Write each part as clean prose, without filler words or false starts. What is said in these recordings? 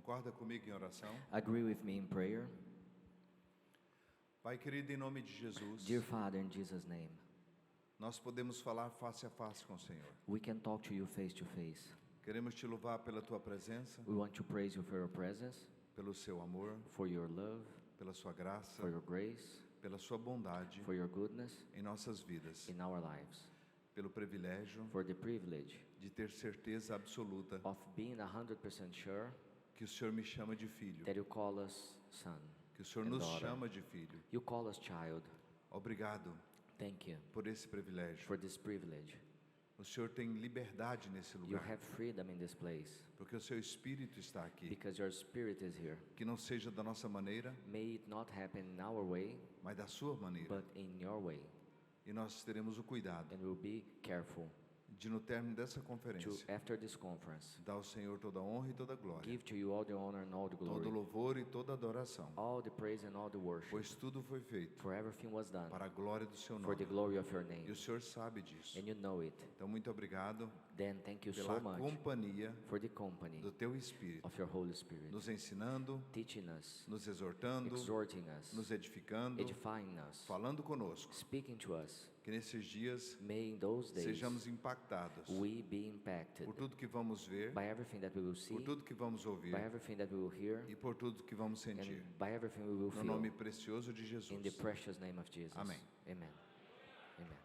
Concorda comigo em oração? Agree with me in prayer. Pai querido, em nome de Jesus, Dear Father, in Jesus' name, nós podemos falar face a face com o Senhor. we can talk to you face to face. Queremos te louvar pela tua presença, We want to praise you for your presence, pelo seu amor, for your love, pela sua graça, for your grace, pela sua bondade for your goodness em nossas vidas, in our lives, pelo privilégio for the privilege de ter certeza absoluta of being 100% sure que o Senhor me chama de filho, that you call us son, que o Senhor and nos daughter. chama de filho. You call us child. Obrigado Thank you por esse privilégio. for this privilege. O Senhor tem liberdade nesse You lugar, have freedom in this place porque o seu Espírito está aqui. because your spirit is here. Que não seja da nossa maneira, May it not happen in our way, mas da sua maneira. but in your way. E nós teremos o cuidado And we'll be careful de, no término dessa to, conferência, after this conference, dar ao Senhor toda a honra e toda a glória, give to you all the honor and all the todo glory, louvor e toda adoração, all the praise and all the worship, pois tudo foi feito for everything was done para a glória do seu for the nome. glory of your E name. o Senhor sabe disso. And you know it. Então, muito obrigado Then thank you pela so much companhia for the company do Teu Espírito, of your Holy Spirit, nos ensinando, teaching us, nos exortando, exhorting us, nos edificando, edifying us, falando conosco. speaking to us. Que nesses dias May in those days sejamos impactados we be impacted por tudo que vamos ver, by everything that we will see, por tudo que vamos by ouvir everything that we will hear, e por tudo que vamos sentir. and by everything we will No nome feel. precioso de In the Jesus. precious name of Jesus. Amém. Amen. Amen.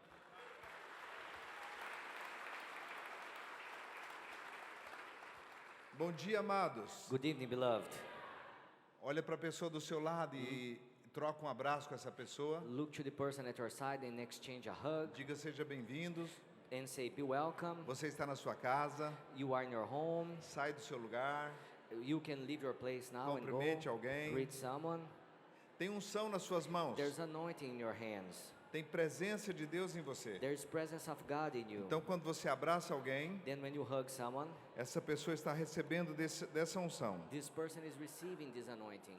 Bom dia, amados. Good evening, beloved. Olha para a pessoa do seu lado e troca um abraço com essa pessoa. Look to the person at your side and exchange a hug Diga seja bem-vindos. and say, be welcome. Você está na sua casa. You are in your home. Sai do seu lugar. You can leave your place now and Cumprimente go. alguém. Greet someone. Tem unção nas suas mãos. There's anointing in your hands. Tem presença de Deus em você. There's presence of God in you. Então, quando você abraça alguém, Then when you hug someone, essa pessoa está recebendo dessa unção. this person is receiving this anointing.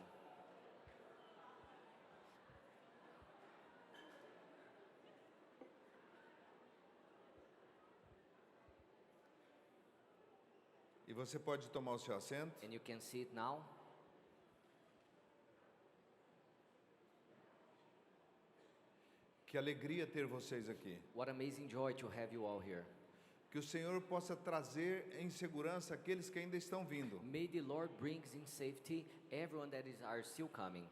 E você pode tomar o seu assento. And you can see it now. Que alegria ter vocês aqui. What amazing joy to have you all here. Que o Senhor possa trazer em segurança aqueles que ainda estão vindo. May the Lord brings in safety everyone that are still coming.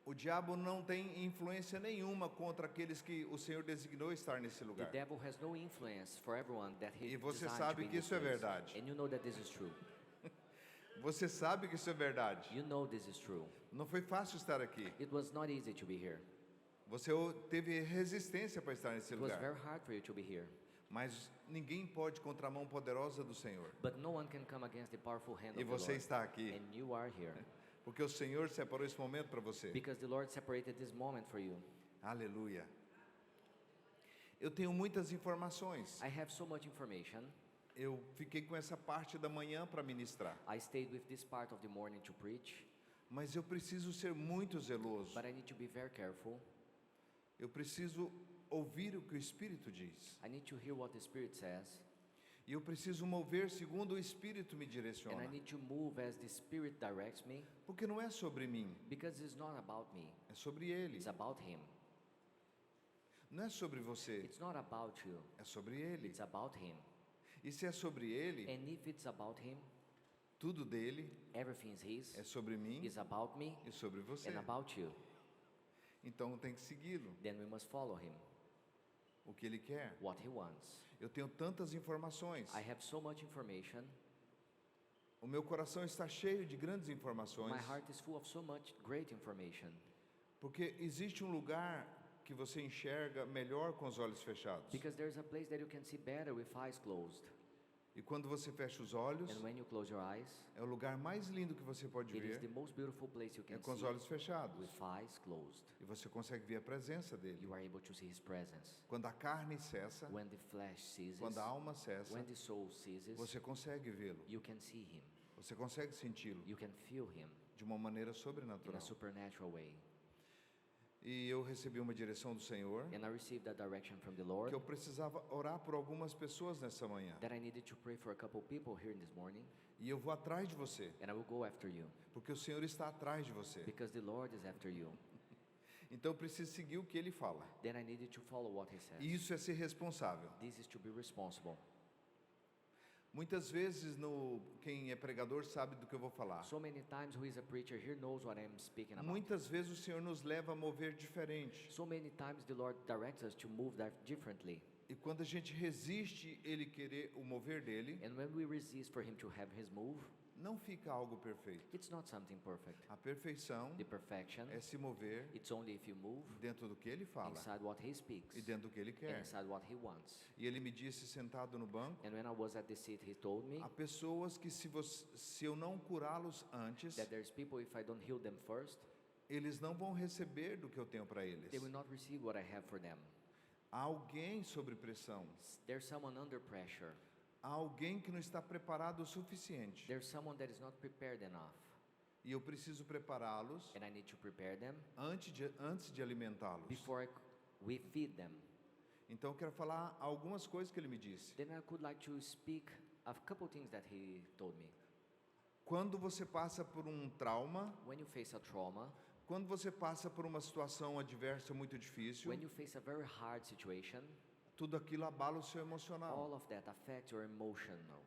O diabo não tem influência nenhuma contra aqueles que o Senhor designou estar nesse The lugar. devil has no influence for everyone that he E você designed sabe to be in que this isso é place. verdade. And you know that this is true. Você sabe que isso é verdade. You know this is true. Não foi fácil estar aqui. It was not easy to be here. Você teve resistência para estar nesse It was lugar. very hard for you to be here. Mas ninguém pode contra a mão poderosa do Senhor. But no one can come against the powerful hand E of the você Lord. está aqui. And you are here. Porque o Senhor separou esse momento para você. Because the Lord separated this moment for you. Aleluia. Eu tenho muitas informações. I have so much information. Eu fiquei com essa parte da manhã para ministrar. I stayed with this part of the morning to preach. Mas eu preciso ser muito zeloso. But I need to be very careful. Eu preciso ouvir o que o Espírito diz. I need to hear what the Spirit says. E eu preciso mover segundo o Espírito me And I direciona. need to move as the Spirit directs me. Porque não é sobre mim, Because it's not about me. é sobre Ele. It's about Him. Não é sobre você, It's not about you. é sobre Ele. It's about Him. E se é sobre Ele, And if it's about Him, tudo dele everything is His. é sobre mim Is about me e sobre você. and about you. Então tem que segui-lo, Then we must follow Him. o que Ele quer. What He wants. Eu tenho tantas informações. I have so much information. O meu coração está cheio de grandes informações. My heart is full of so much great information. Porque existe um lugar que você enxerga melhor com os olhos fechados. Because there's a place that you can see better with eyes closed. E quando você fecha os olhos, And when you close your eyes, é o lugar mais lindo que você pode it is the ver. most beautiful place you É can com os see olhos fechados. with eyes closed. E você consegue ver a presença dele. You are able to see His presence. Quando a carne cessa, When the flesh ceases, quando a alma cessa, when the soul ceases, você consegue vê-lo. you can see Him. Você consegue senti-lo You can feel Him de uma maneira in a sobrenatural. supernatural way. E eu recebi uma direção do Senhor and I received that direction from the que Lord eu precisava orar por algumas pessoas nessa manhã. that I needed to pray for a couple people here this morning, E eu vou atrás de você, and I will go after you porque o Senhor está atrás de você. because the Lord is after you. Então eu preciso seguir o que Ele fala. Then I needed to follow what He says. E isso é ser responsável. This is to be responsible. Muitas vezes, quem é pregador sabe do que eu vou falar. So many times who is a preacher here knows what I'm speaking about. Muitas vezes o Senhor nos leva a mover diferente. So many times the Lord directs us to move that differently. E quando a gente resiste Ele querer o mover dele, And when we resist for Him to have His move, não fica algo perfeito. it's not something perfect. A perfeição The perfection, é se mover it's only if you move dentro do que Ele fala inside what He speaks e dentro do que Ele and quer. inside what He wants. E Ele me disse sentado no banco, And when I was at the seat, He told me há pessoas que se eu não curá-los antes, that there's people, if I don't heal them first, eles não vão receber do que eu tenho para eles. they will not receive what I have for them. Há alguém sob pressão. There's someone under pressure. Há alguém que não está preparado o suficiente. There's someone that is not prepared enough. E eu preciso prepará-los And I need to prepare them antes de alimentá-los. before we feed them. Então eu quero falar algumas coisas que ele me disse. Then I could like to speak of a couple things that He told me. Quando você passa por um trauma, When you face a trauma, quando você passa por uma situação adversa muito difícil, when you face a very hard situation, tudo aquilo abala o seu emocional. all of that affects your emotional.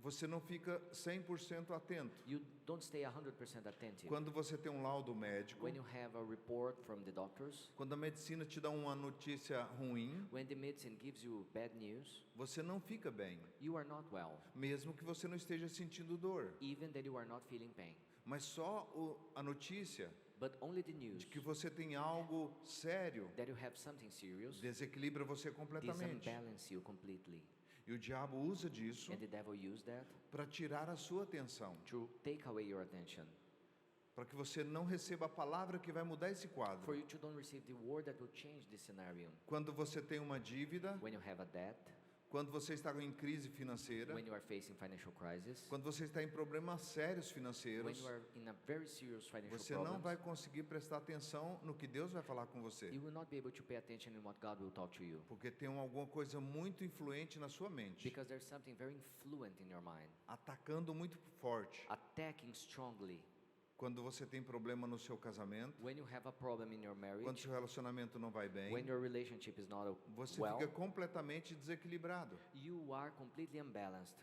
Você não fica 100% atento. You don't stay 100% attentive. Quando você tem um laudo médico, When you have a report from the doctors, quando a medicina te dá uma notícia ruim, when the medicine gives you bad news, você não fica bem, you are not well, mesmo que você não esteja sentindo dor. even that you are not feeling pain. Mas só a notícia But only the news de que você tem algo sério that you have something serious desequilibra você completamente. disembalance you completely. E o diabo usa disso And the devil used that para tirar a sua atenção, to take away your attention, para que você não receba a palavra que vai mudar esse for quadro. you to don't receive the word that will change the scenario. Quando você tem uma dívida, When you have a debt, quando você está em crise financeira, when you are facing financial crisis, quando você está em problemas sérios when financeiros, you are in a very serious financial você não vai problem, conseguir prestar atenção no que Deus vai falar com você, you will not be able to pay attention in what God will talk to you, porque tem alguma coisa muito influente na sua mente, because there's something very influent in your mind, atacando muito forte. attacking strongly. Quando você tem problema no seu casamento, When you have a problem in your quando marriage, seu relacionamento não vai bem, when your relationship is not você well, fica completamente desequilibrado. you are completely unbalanced.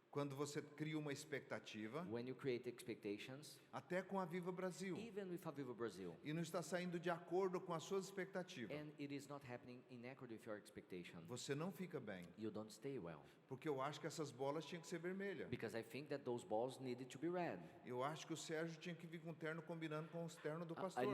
Quando você cria uma expectativa, When you create expectations, até com a Viva Brasil, even with Aviva Brazil, e não está saindo de acordo com as suas expectativas, and it is not happening in accord with your expectation, você não fica bem. you don't stay well. Porque eu acho que essas bolas tinham que ser vermelhas. Because I think that those balls needed to be red. Eu acho que o Sérgio tinha que vir com um terno combinando com o terno do I pastor.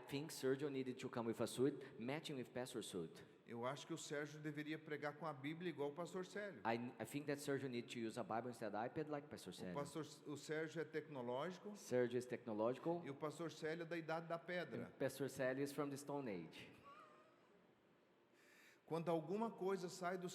think Sergio needed to come with a suit matching with pastor's suit. Eu acho que o Sérgio deveria pregar com a Bíblia igual o pastor Célio. I think that Sergio needs to use a Bible instead of iPad like Pastor Sergio. O Sérgio é tecnológico Sergio is technological, e o pastor Célio é da idade da pedra. and Pastor Sergio is from the Stone Age. Quando alguma coisa sai da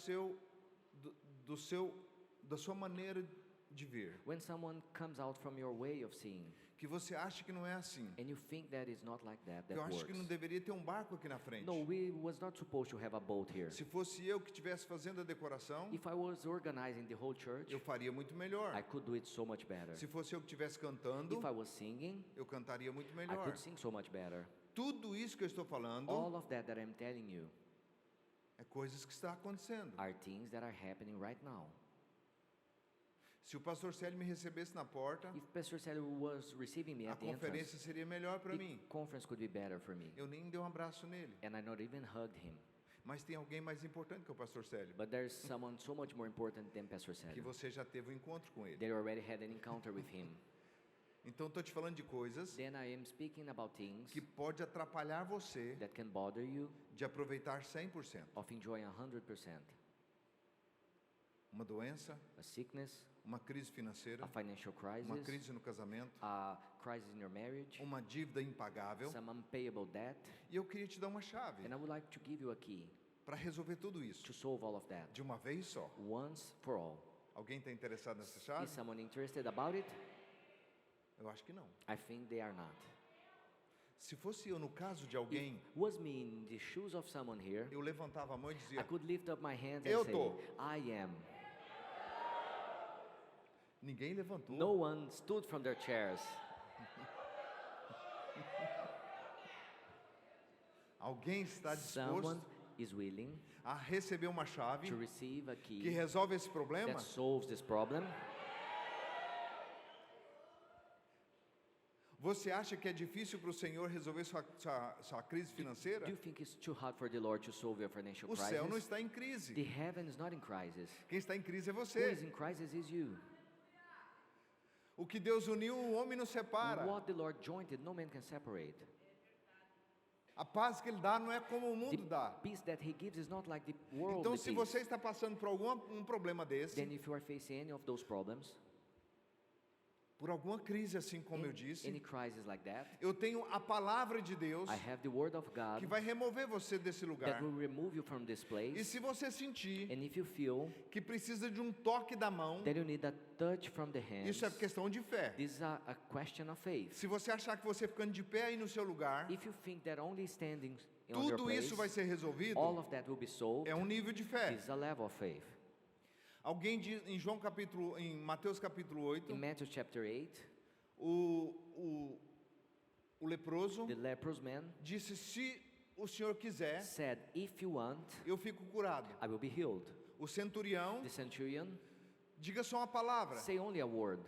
sua maneira de ver, When someone comes out from your way of seeing, que você acha que não é assim, and you think that is not like that, eu that acho que não works. deveria ter um barco aqui na frente. No, we was not supposed to have a boat here. Se fosse eu que estivesse fazendo a decoração, If I was organizing the whole church, eu faria muito melhor. I could do it so much better. Se fosse eu que estivesse cantando, If I was singing, eu cantaria muito I melhor. could sing so much better. Tudo isso que eu estou falando All of that I'm telling you é coisas que está acontecendo. are things that are happening right now. Se o pastor Célio me recebesse na porta, If Pastor Sergio was receiving me a at the entrance, conferência seria melhor para mim. the conference could be better for me. Eu nem dei um abraço nele. And I not even hugged him. Mas tem alguém mais importante que o pastor Célio, But there's someone so much more important than Pastor que Sergio. você já teve um encontro com ele. They already had an encounter with him. Então estou te falando de coisas Then I am speaking about things que pode atrapalhar você that can bother you de aproveitar 100%. of enjoying 100%. Uma doença, A sickness, uma crise financeira, a financial uma crisis, crise no casamento, a crisis in your marriage, uma dívida impagável. some unpayable debt. E eu queria te dar uma chave And I would like to give you a key para resolver tudo to isso solve all of that de uma vez só. once for all. Alguém está interessado nessa Is chave? someone interested about it? Eu acho que não. I think they are not. Se fosse eu no caso de alguém, If was me in the shoes of someone here, eu levantava a mão e I dizia, could lift up my hands and Eu say, tô. I am. ninguém levantou. No one stood from their chairs. Alguém está Someone disposto is willing a receber uma chave to receive a que key resolve esse problema? that solves this problem. Você acha que é difícil para o Senhor resolver sua crise financeira? Do you think it's too hard for the Lord to solve your financial O céu não crisis? está em crise. The heaven is not in crisis. Quem está em crise é Who is você. in crisis is you. O que Deus uniu, o homem não separa. What the Lord jointed, no man can separate. A paz que Ele dá não é como o mundo The dá. peace that He gives is not like the worldly Então, se você peace. está passando por um problema desse, Then if you are facing any of those problems, por alguma crise assim como eu disse, any crisis like that, eu tenho a palavra de Deus I have the word of God que vai remover você desse lugar. that will remove you from this E place. se você sentir And if you feel que precisa de um toque da mão, that you need a touch from the hands, isso é questão de fé. this is a question of faith. Se você achar que você ficando de pé aí no seu lugar, If you think that only standing on your tudo place, isso vai ser resolvido, all of that will be solved, é um nível de fé. this is a level of faith. Alguém diz em Mateus capítulo 8, In Matthew chapter 8, o leproso the leprous man disse: se o Senhor quiser, said, if you want, eu fico curado. I will be healed. O centurião, The centurion, diga só uma palavra. say only a word.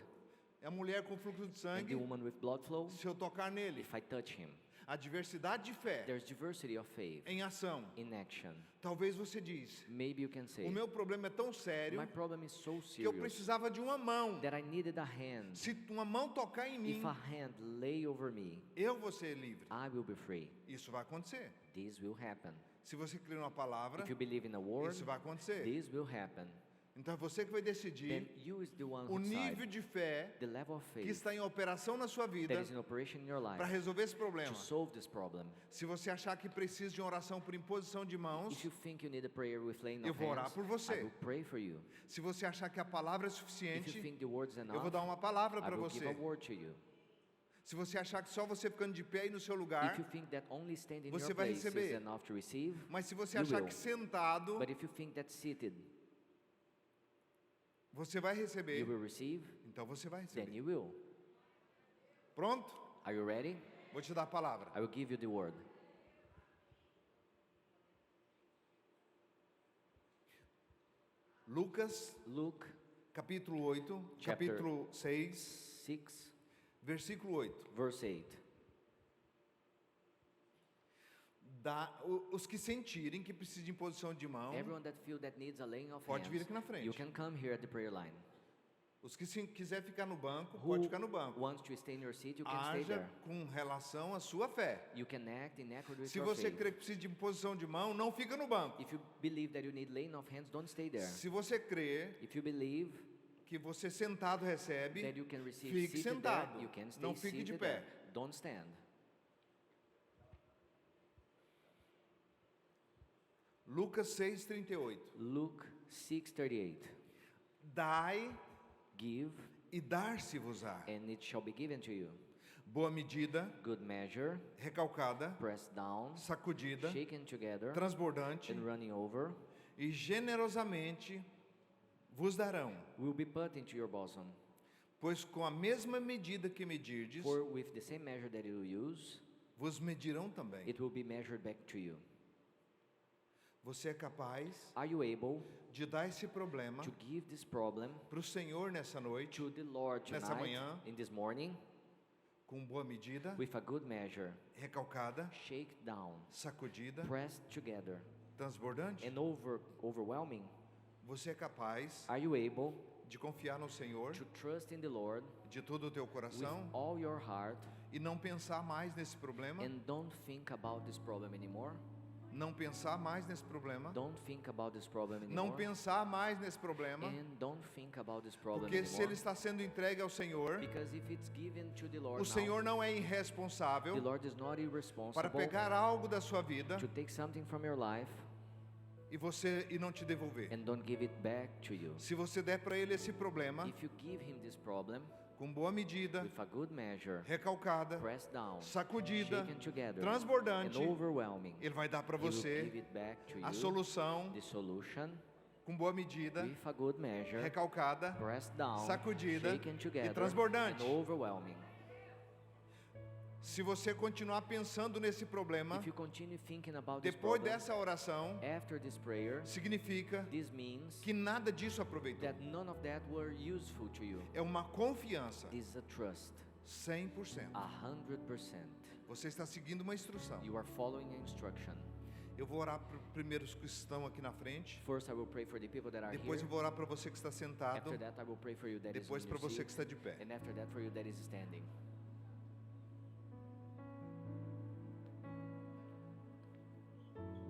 É a mulher com fluxo de And sangue, the woman with blood flow, se eu tocar nele. if I touch him. A diversidade de fé There's diversity of faith em ação. in action. Talvez você diz: Maybe you can say, o meu problema é tão sério my problem is so que eu serious precisava de uma mão. that I needed a hand. Se uma mão tocar em mim, If a hand lay over me, eu vou ser livre. I will be free. Isso vai acontecer. This will happen. Se você crer numa palavra, If you believe in a word, isso vai acontecer. this will happen. Então é você que vai Then decidir you is the one o who nível decide de fé the level of que faith está em operação na sua vida that is in operation in your life para resolver esse problema. to solve this problem. Se você achar que precisa de uma oração por imposição de mãos, If you think you need a prayer with laying eu of vou orar hands, por você. I will pray for you. se você achar que a palavra é If you suficiente, think the word is eu vou enough, dar uma palavra I para will give você. a word to you. Se você achar que só você ficando de pé aí no seu lugar, If you think that only standing in você your vai place is receber. enough to receive, mas se você you achar will. que sentado, But if you think that seated você vai you receber, will receive, então você vai then receber. you will. Pronto? Are you ready? Vou te dar a palavra. I will give you the word. Lucas, Luke capítulo 8, Chapter- capítulo 6, 6, versículo 8. verse 8. Os que sentirem que precisam de imposição de mão, Everyone that feel that needs a laying of pode vir hands, aqui na frente. you can come here at the prayer line. Os que quiser ficar no banco, Who pode ficar no banco. wants to stay in your seat, you can stay Haja there. com relação à sua fé. You can act in accord with Se your você faith. crê que precisa de imposição de mão, não fica no banco. If you believe that you need laying of hands, don't stay there. Se você crê If you believe que você sentado recebe, that you can receive fique seated sentado. there, you can stay Não fique de seated pé. there. Don't stand. Lucas 6:38. Luke 6:38. Dai Give, e dar-se-vos-á. and it shall be given to you. Boa medida, Good measure, recalcada, pressed down, sacudida, shaken together, transbordante and running over, e generosamente vos darão. will be put into your bosom. Pois com a mesma medida que medirdes, For with the same measure that you use, vos medirão também. it will be measured back to you. Você é capaz Are you able de dar esse problema to give this problem para o Senhor nessa noite, to the Lord Nessa tonight, manhã. in this morning, com boa medida, with a good measure, recalcada, shake down, sacudida, pressed together, transbordante? and overwhelming? Você é capaz Are you able de confiar no Senhor to trust in the Lord de todo o teu with coração all your heart e não pensar mais nesse problema? and don't think about this problem anymore? Não pensar mais nesse problema? Don't think about this problem Não anymore. pensar mais nesse problema? And don't think about this problem Porque se ele anymore. está sendo entregue ao Senhor, Because if it's given to the Lord o Senhor now, não é the irresponsável Lord is not para irresponsible pegar algo da sua vida to take something from your life e não te devolver. and don't give it back to you. Se você der para ele esse problema, If you give him this problem com boa medida, with a good measure, recalcada, pressed down, sacudida, shaken together, transbordante, and overwhelming, Ele vai dar para He will você give it back to a you, solução the solution, com boa medida, with a good measure, recalcada, pressed down, sacudida shaken e together, transbordante. and overwhelming. Se você continuar pensando nesse problema, If you continue thinking about this depois problem, dessa oração, after this prayer, significa this means que nada disso aproveitou. that none of that were useful to you. É uma confiança, This is a trust, 100%. 100%. Você está seguindo uma instrução. You are following an instruction. Eu vou orar para primeiros que estão aqui na frente. First, I will pray for the people that are Depois here. eu vou orar para você que está sentado. After that, I will pray for you that is Depois on para your você que seat. está de pé. And after that, for you that is standing.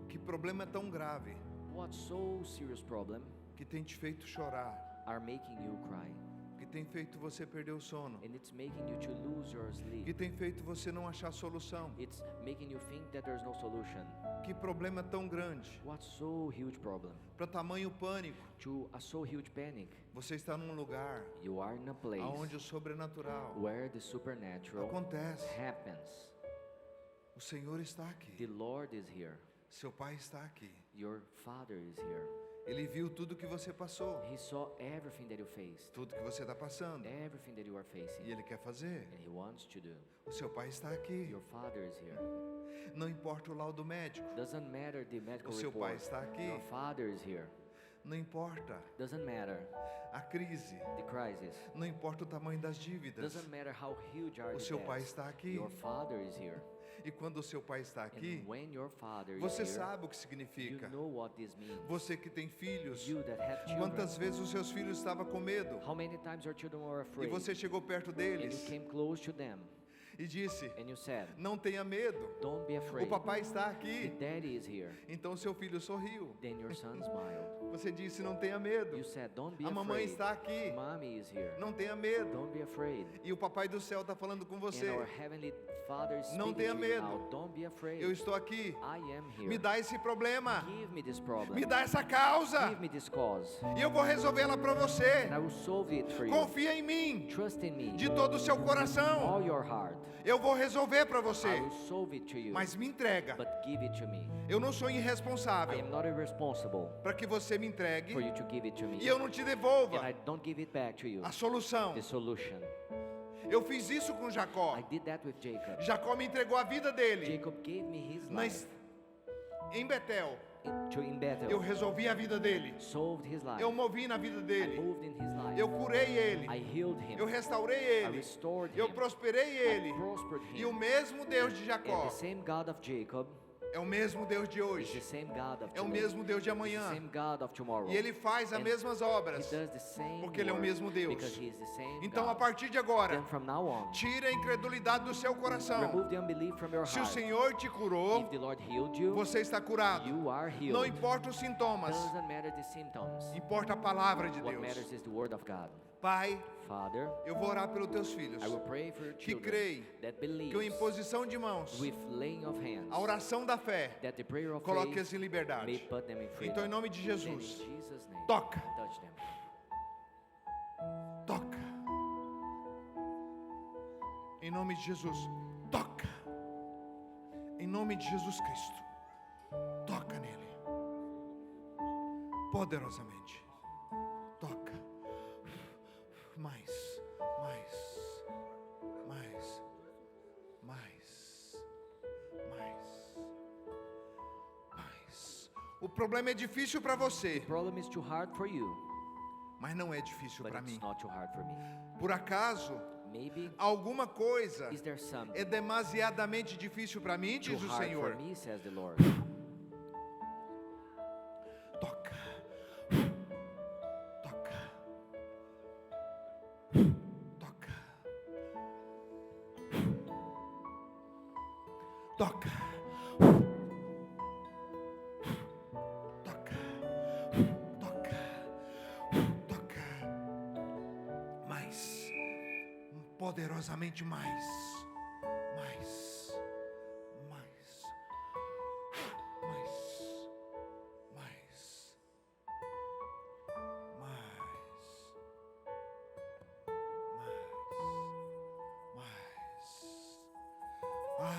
Que problema é tão grave What so serious problem que tem te feito chorar, are making you cry? que tem feito você perder o sono, And it's making you to lose your que sleep. tem feito você não achar solução? It's making you think that there's no solution. Que problema é tão grande? What so huge problem? Para tamanho pânico, To a so huge panic. você está num lugar You are in a place onde o sobrenatural where the supernatural acontece. happens. O Senhor está aqui. The Lord is here. Seu Pai está aqui. Your Father is here. Ele viu tudo que você passou, He saw everything that you faced, tudo que você está passando, everything that you are facing, e Ele quer fazer. and He wants to do. O seu Pai está aqui. Your Father is here. Não importa o laudo médico, Doesn't matter the medical o seu Pai report. está aqui. Your Father is here. Não importa Doesn't matter a crise, the crisis. não importa o tamanho das dívidas, Doesn't matter how huge are o the seu Pai debts. está aqui. Your Father is here. E quando o seu Pai está aqui, And when your Father is você here, sabe o que you significa. know what this means. Você que tem filhos, You that have children. quantas vezes os seus filhos estavam com medo How many times your children were e afraid? você chegou perto And deles you came close to them e disse: and you said, não tenha medo, don't be o afraid. papai está The aqui. daddy is here. Então seu filho sorriu. Then your son smiled. Você disse: não tenha medo, You said, don't be a mamãe afraid. está aqui. Mommy is here. Não tenha medo. Don't be afraid. E o papai do céu está falando com And você. our heavenly Father is Não speaking tenha to you medo. now. Don't be afraid. Eu estou aqui. I am here. Me dá esse problema. Give me this problem. Me dá essa causa. Give me this cause. E eu vou resolvê-la para você. And I will solve it for you. Confia em mim. Trust in me. De todo o seu coração. All your heart. Eu vou resolver para I você. will solve it to you. Mas me entrega. But give it to me. Eu não sou I irresponsável am not irresponsible para que você me entregue for you to give it to me. e eu não te And devolva I don't give it back to you. a solução. The solution. Eu fiz isso com Jacó. I did that with Jacob. Jacó me entregou a vida dele. Jacob gave me his Na life em Betel. in Bethel. Eu resolvi a vida dele. Solved his life. Eu movi na vida I dele. moved in his life. Eu curei ele. I healed him. Eu restaurei I ele. restored Eu him. prosperei I ele. prospered E o him. mesmo Deus de And Jacó the same God of Jacob é o mesmo Deus de is the hoje. same God of É o today. mesmo Deus de It's the amanhã. same God of tomorrow. E ele faz as And mesmas He obras. does the same Porque ele é o work mesmo Deus. Because he is the same Então, a God. partir de agora, Then from now on, tire a incredulidade do seu coração. remove the unbelief from your Se o heart. Senhor te curou, If the Lord healed you, você está curado. you are healed. Não importa os sintomas, Doesn't matter the symptoms. importa a palavra de What Deus. matters is the word of God. Pai, Father, eu vou orar pelos teus filhos I will pray for your que children creem that que a believe imposição de mãos, with laying of hands, a oração da fé, that the prayer of coloque-as faith em may liberdade. put them in freedom. Então, em nome de Then in Jesus, Jesus' name, toca, touch them. toca. Em nome de Jesus, toca. Em nome de Jesus Cristo, toca nele. Poderosamente. Toca. Mais, mais, mais, mais, mais, mais. O problema é difícil para você, The problem is too hard for you, mas não é difícil but para it's mim. not too hard for me. Por acaso, Maybe alguma coisa is there something é demasiadamente difícil para mim, too diz o hard for Senhor. me, says the Lord. Toca. Toca. Toca. Toca. Toca. Toca. Toca. Mais. Poderosamente mais. Mais. Mais. Mais. Mais. Mais. Mais.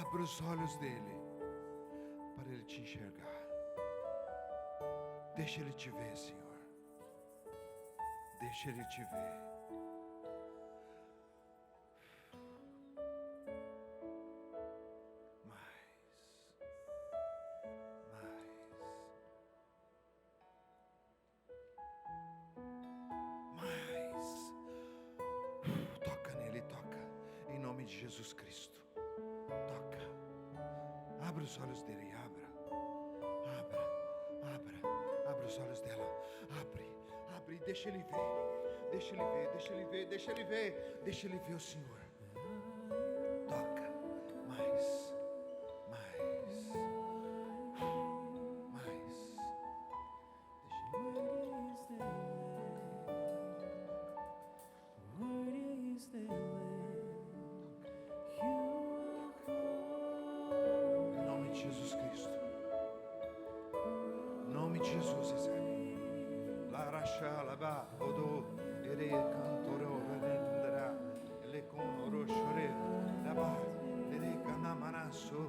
Abra os olhos dele para ele te enxergar. Deixa ele te ver, Senhor. Deixa ele te ver. Toca nele, toca. Em nome de Jesus Cristo. Toca. Abra os olhos dele, abra. Abra os olhos dela. Abre, deixa ele ver. Deixa ele ver, deixa ele ver, deixa ele ver. Deixa ele ver o Senhor. Toca. Mais. Em nome de Jesus Cristo. Em nome de Jesus, recebe. Larasha laba odo ere cantoro rendra le conoro shore laba ere kana manaso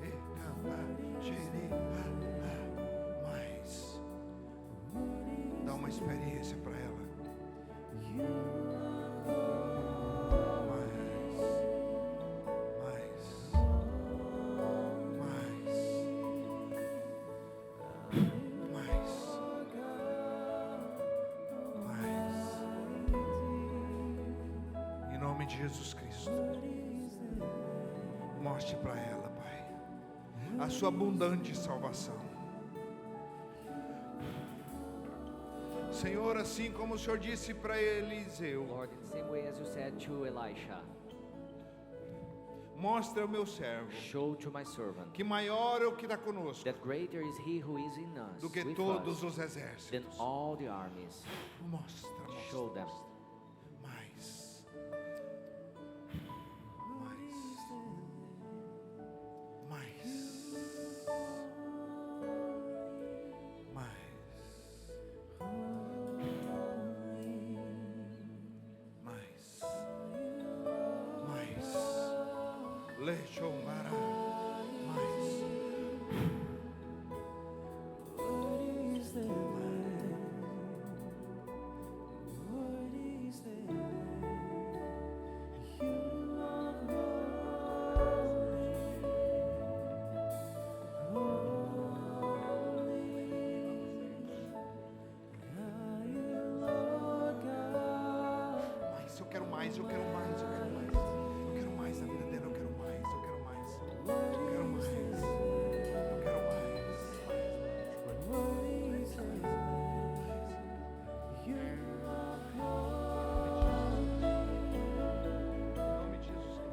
e canta jere mais. Dá uma experiência para ela. De Jesus Cristo, mostre para ela, Pai, a sua abundante salvação. Senhor, assim como o Senhor disse para Eliseu, Lord, in the same way as you said to Elisha, mostra ao meu servo show to my servant que maior é o que está conosco that greater is he who is in us do que with todos us os than exércitos. all the armies. Mostra, Show them. mais. Lechomara, mais. Mas eu quero mais, eu quero mais, eu quero mais. Eu quero mais na vida dela, eu quero mais, eu quero mais. Eu quero mais. Eu quero mais. Em nome de Jesus Cristo.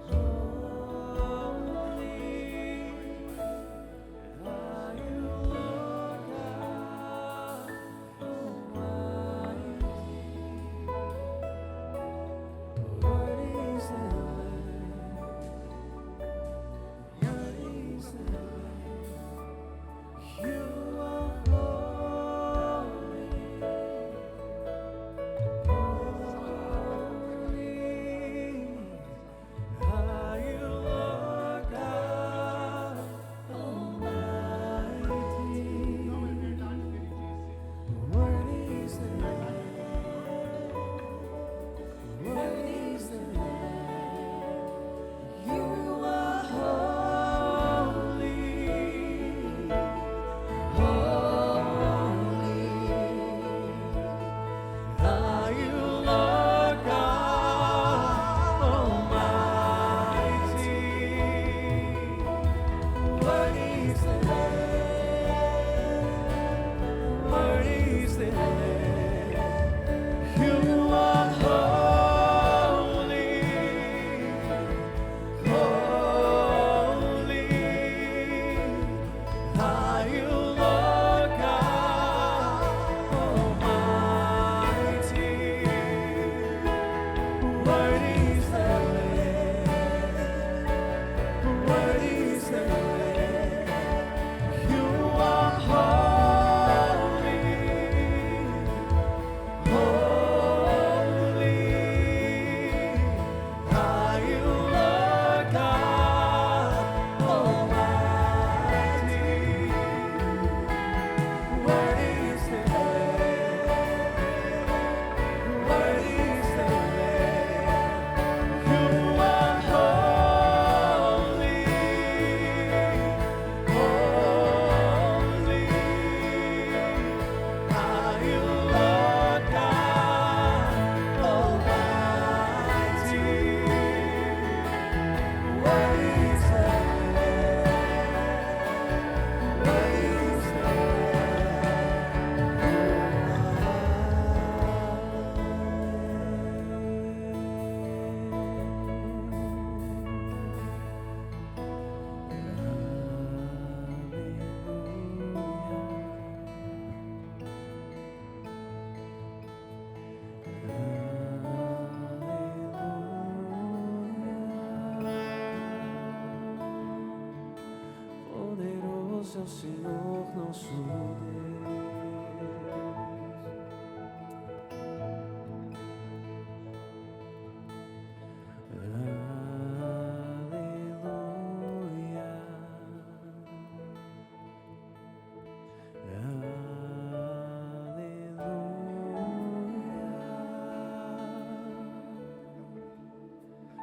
o Senhor nosso Deus.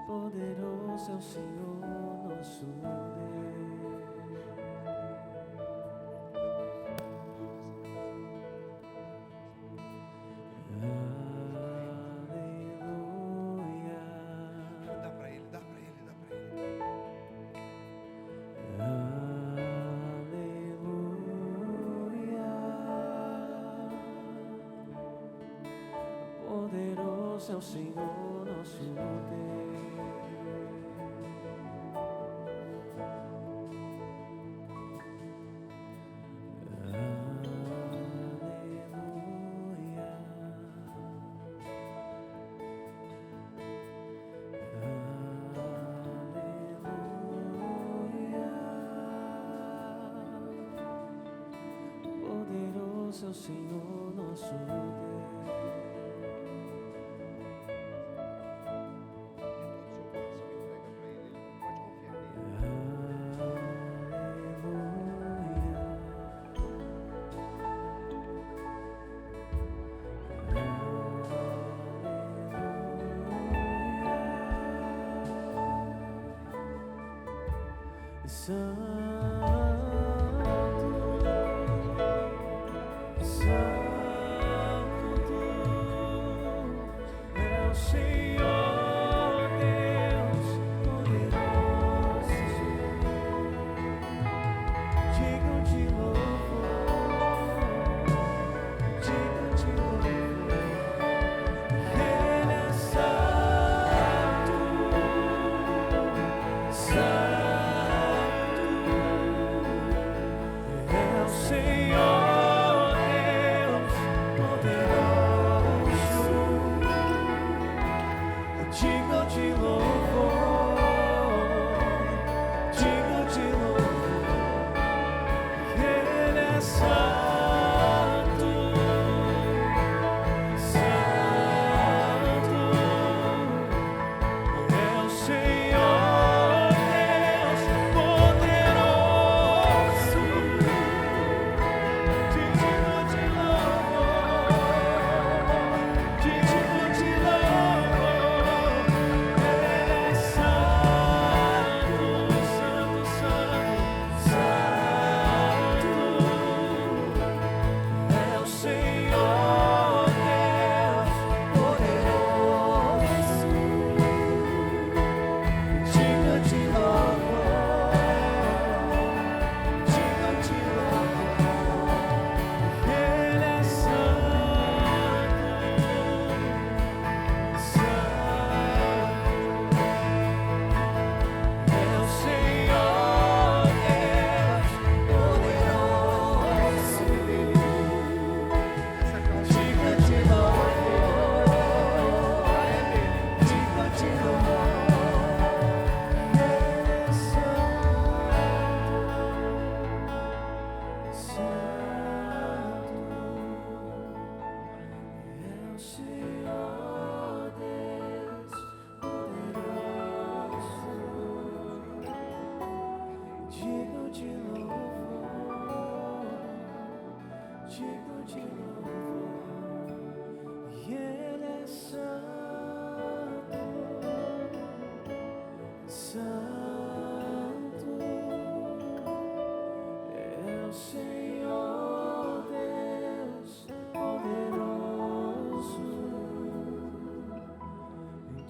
Poderoso é o Senhor nosso Deus. Aleluia. Dá para ele, dá para ele, dá para ele. Aleluia. Poderoso é o Senhor nosso Deus. Poderoso é o Senhor nosso Deus.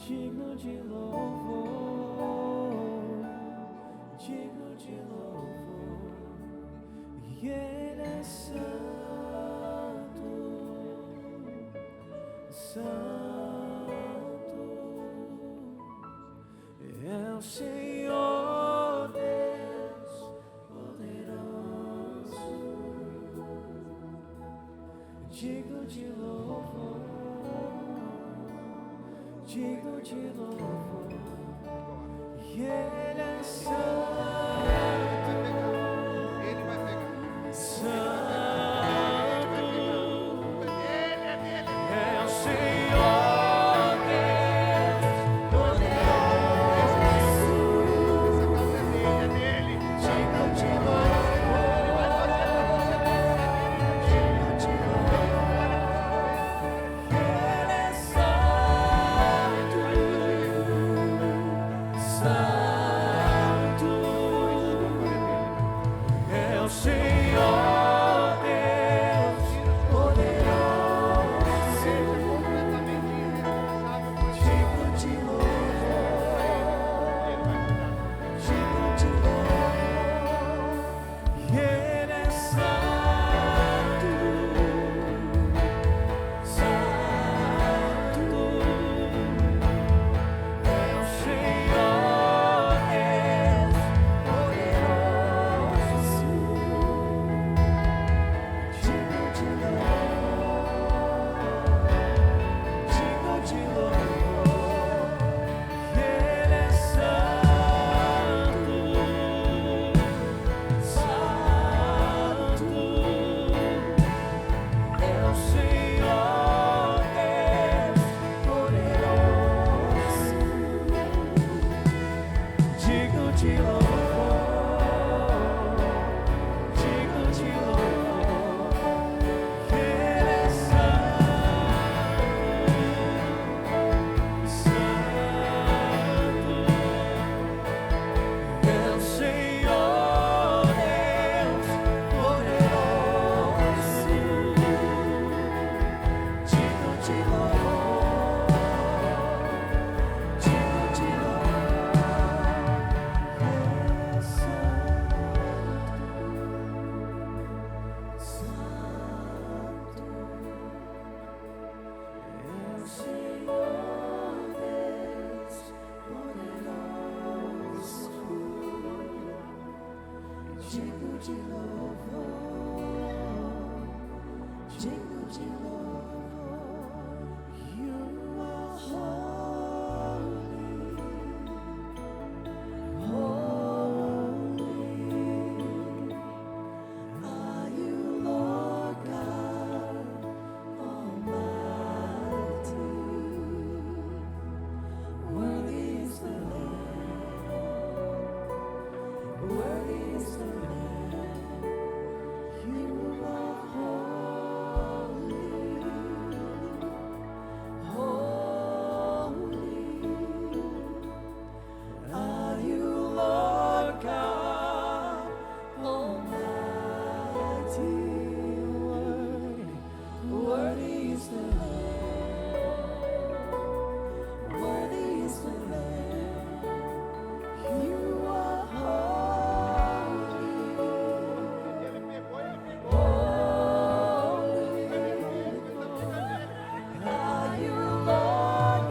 Digno de louvor, digno de louvor, e Ele é santo, santo, é o Senhor Deus poderoso, digno de louvor, digno de louvor, e Ele é santo. Ele vai pegar. digno de louvor, digno de louvor. You are holy, holy. Are you Lord God Almighty? Worthy is the Lamb, worthy is the Lamb. You are holy, holy. Are you Lord God Almighty? Worthy is the Lamb, worthy is the Lamb. You are holy, holy. Are you Lord God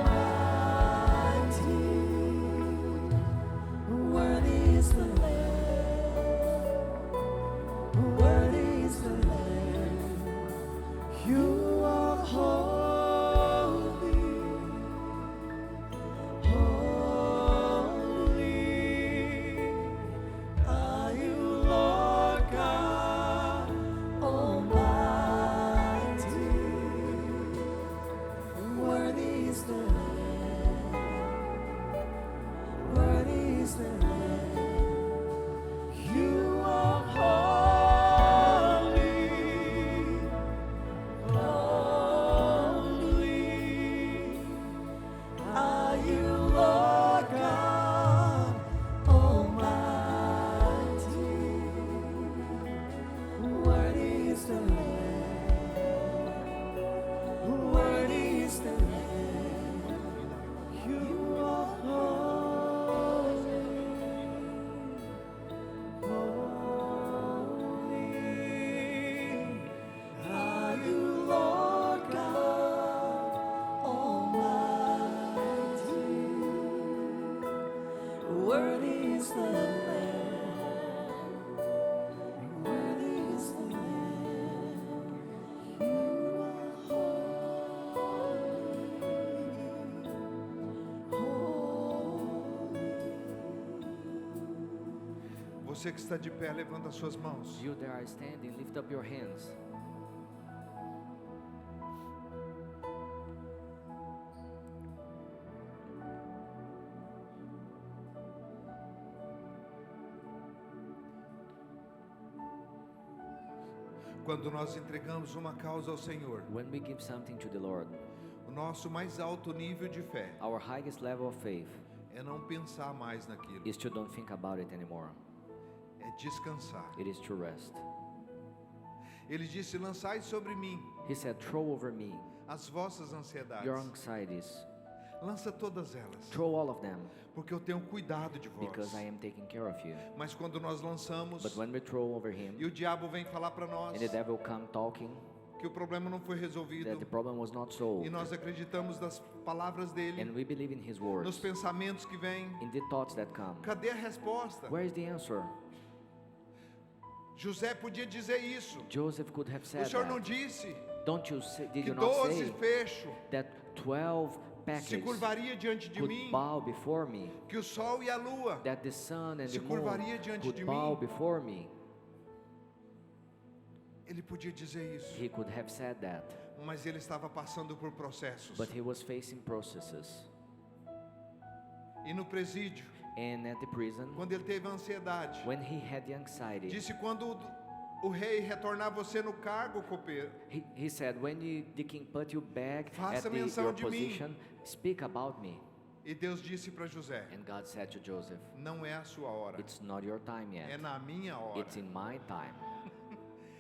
Almighty? Worthy is the Lamb, worthy is the Lamb. You are holy, holy. Are you Lord God Almighty? Worthy is the Lamb, worthy is the Lamb. You are holy, holy. Are you Lord God Almighty? Worthy is the Lamb, worthy is the Lamb. You are holy, holy. Are you Lord God Almighty? Worthy is the Lamb, worthy is the Lamb. You are holy, holy. Are you Lord God Almighty? Worthy is the Lamb, worthy is the Lamb. You are holy, holy. Você que está de pé, levanta suas mãos. You that are standing, lift up your hands. Quando nós entregamos uma causa ao Senhor, When we give something to the Lord, o nosso mais alto nível de fé our highest level of faith é não pensar mais naquilo, is to don't think about it anymore. é descansar. It is to rest. Ele disse: lançai sobre mim He said, throw over me as vossas ansiedades. your anxieties. Lança todas elas, Throw all of them, porque eu tenho cuidado de vós. because I am taking care of you. Mas quando nós lançamos But when we throw over e him, o diabo vem falar para nós and the devil come talking que o problema não foi resolvido, that the problem was not e solved, nós acreditamos nas palavras dele, and we believe in his nos words, pensamentos que vêm, in the thoughts that come, cadê a resposta? where is the answer? José podia dizer isso. Joseph could have O said Senhor não that. disse Don't you say, did que you not 12 say fechos that 12 se packets curvaria diante de could mim, bow before me, que o sol e a lua that the sun and se the moon curvaria diante could de bow mim? before me? Ele podia dizer isso, He could have said that, mas ele estava passando por processos. but he was facing processes. E no presídio, And at the prison, quando ele teve ansiedade, when he had the anxiety, disse: quando o rei retornar você no cargo, copeiro, he said, when the king put you back Faça at menção your de mim. position, speak about me. e Deus disse para José: And God said to Joseph, não é a sua hora, it's not your time é yet, na minha hora. it's in my time.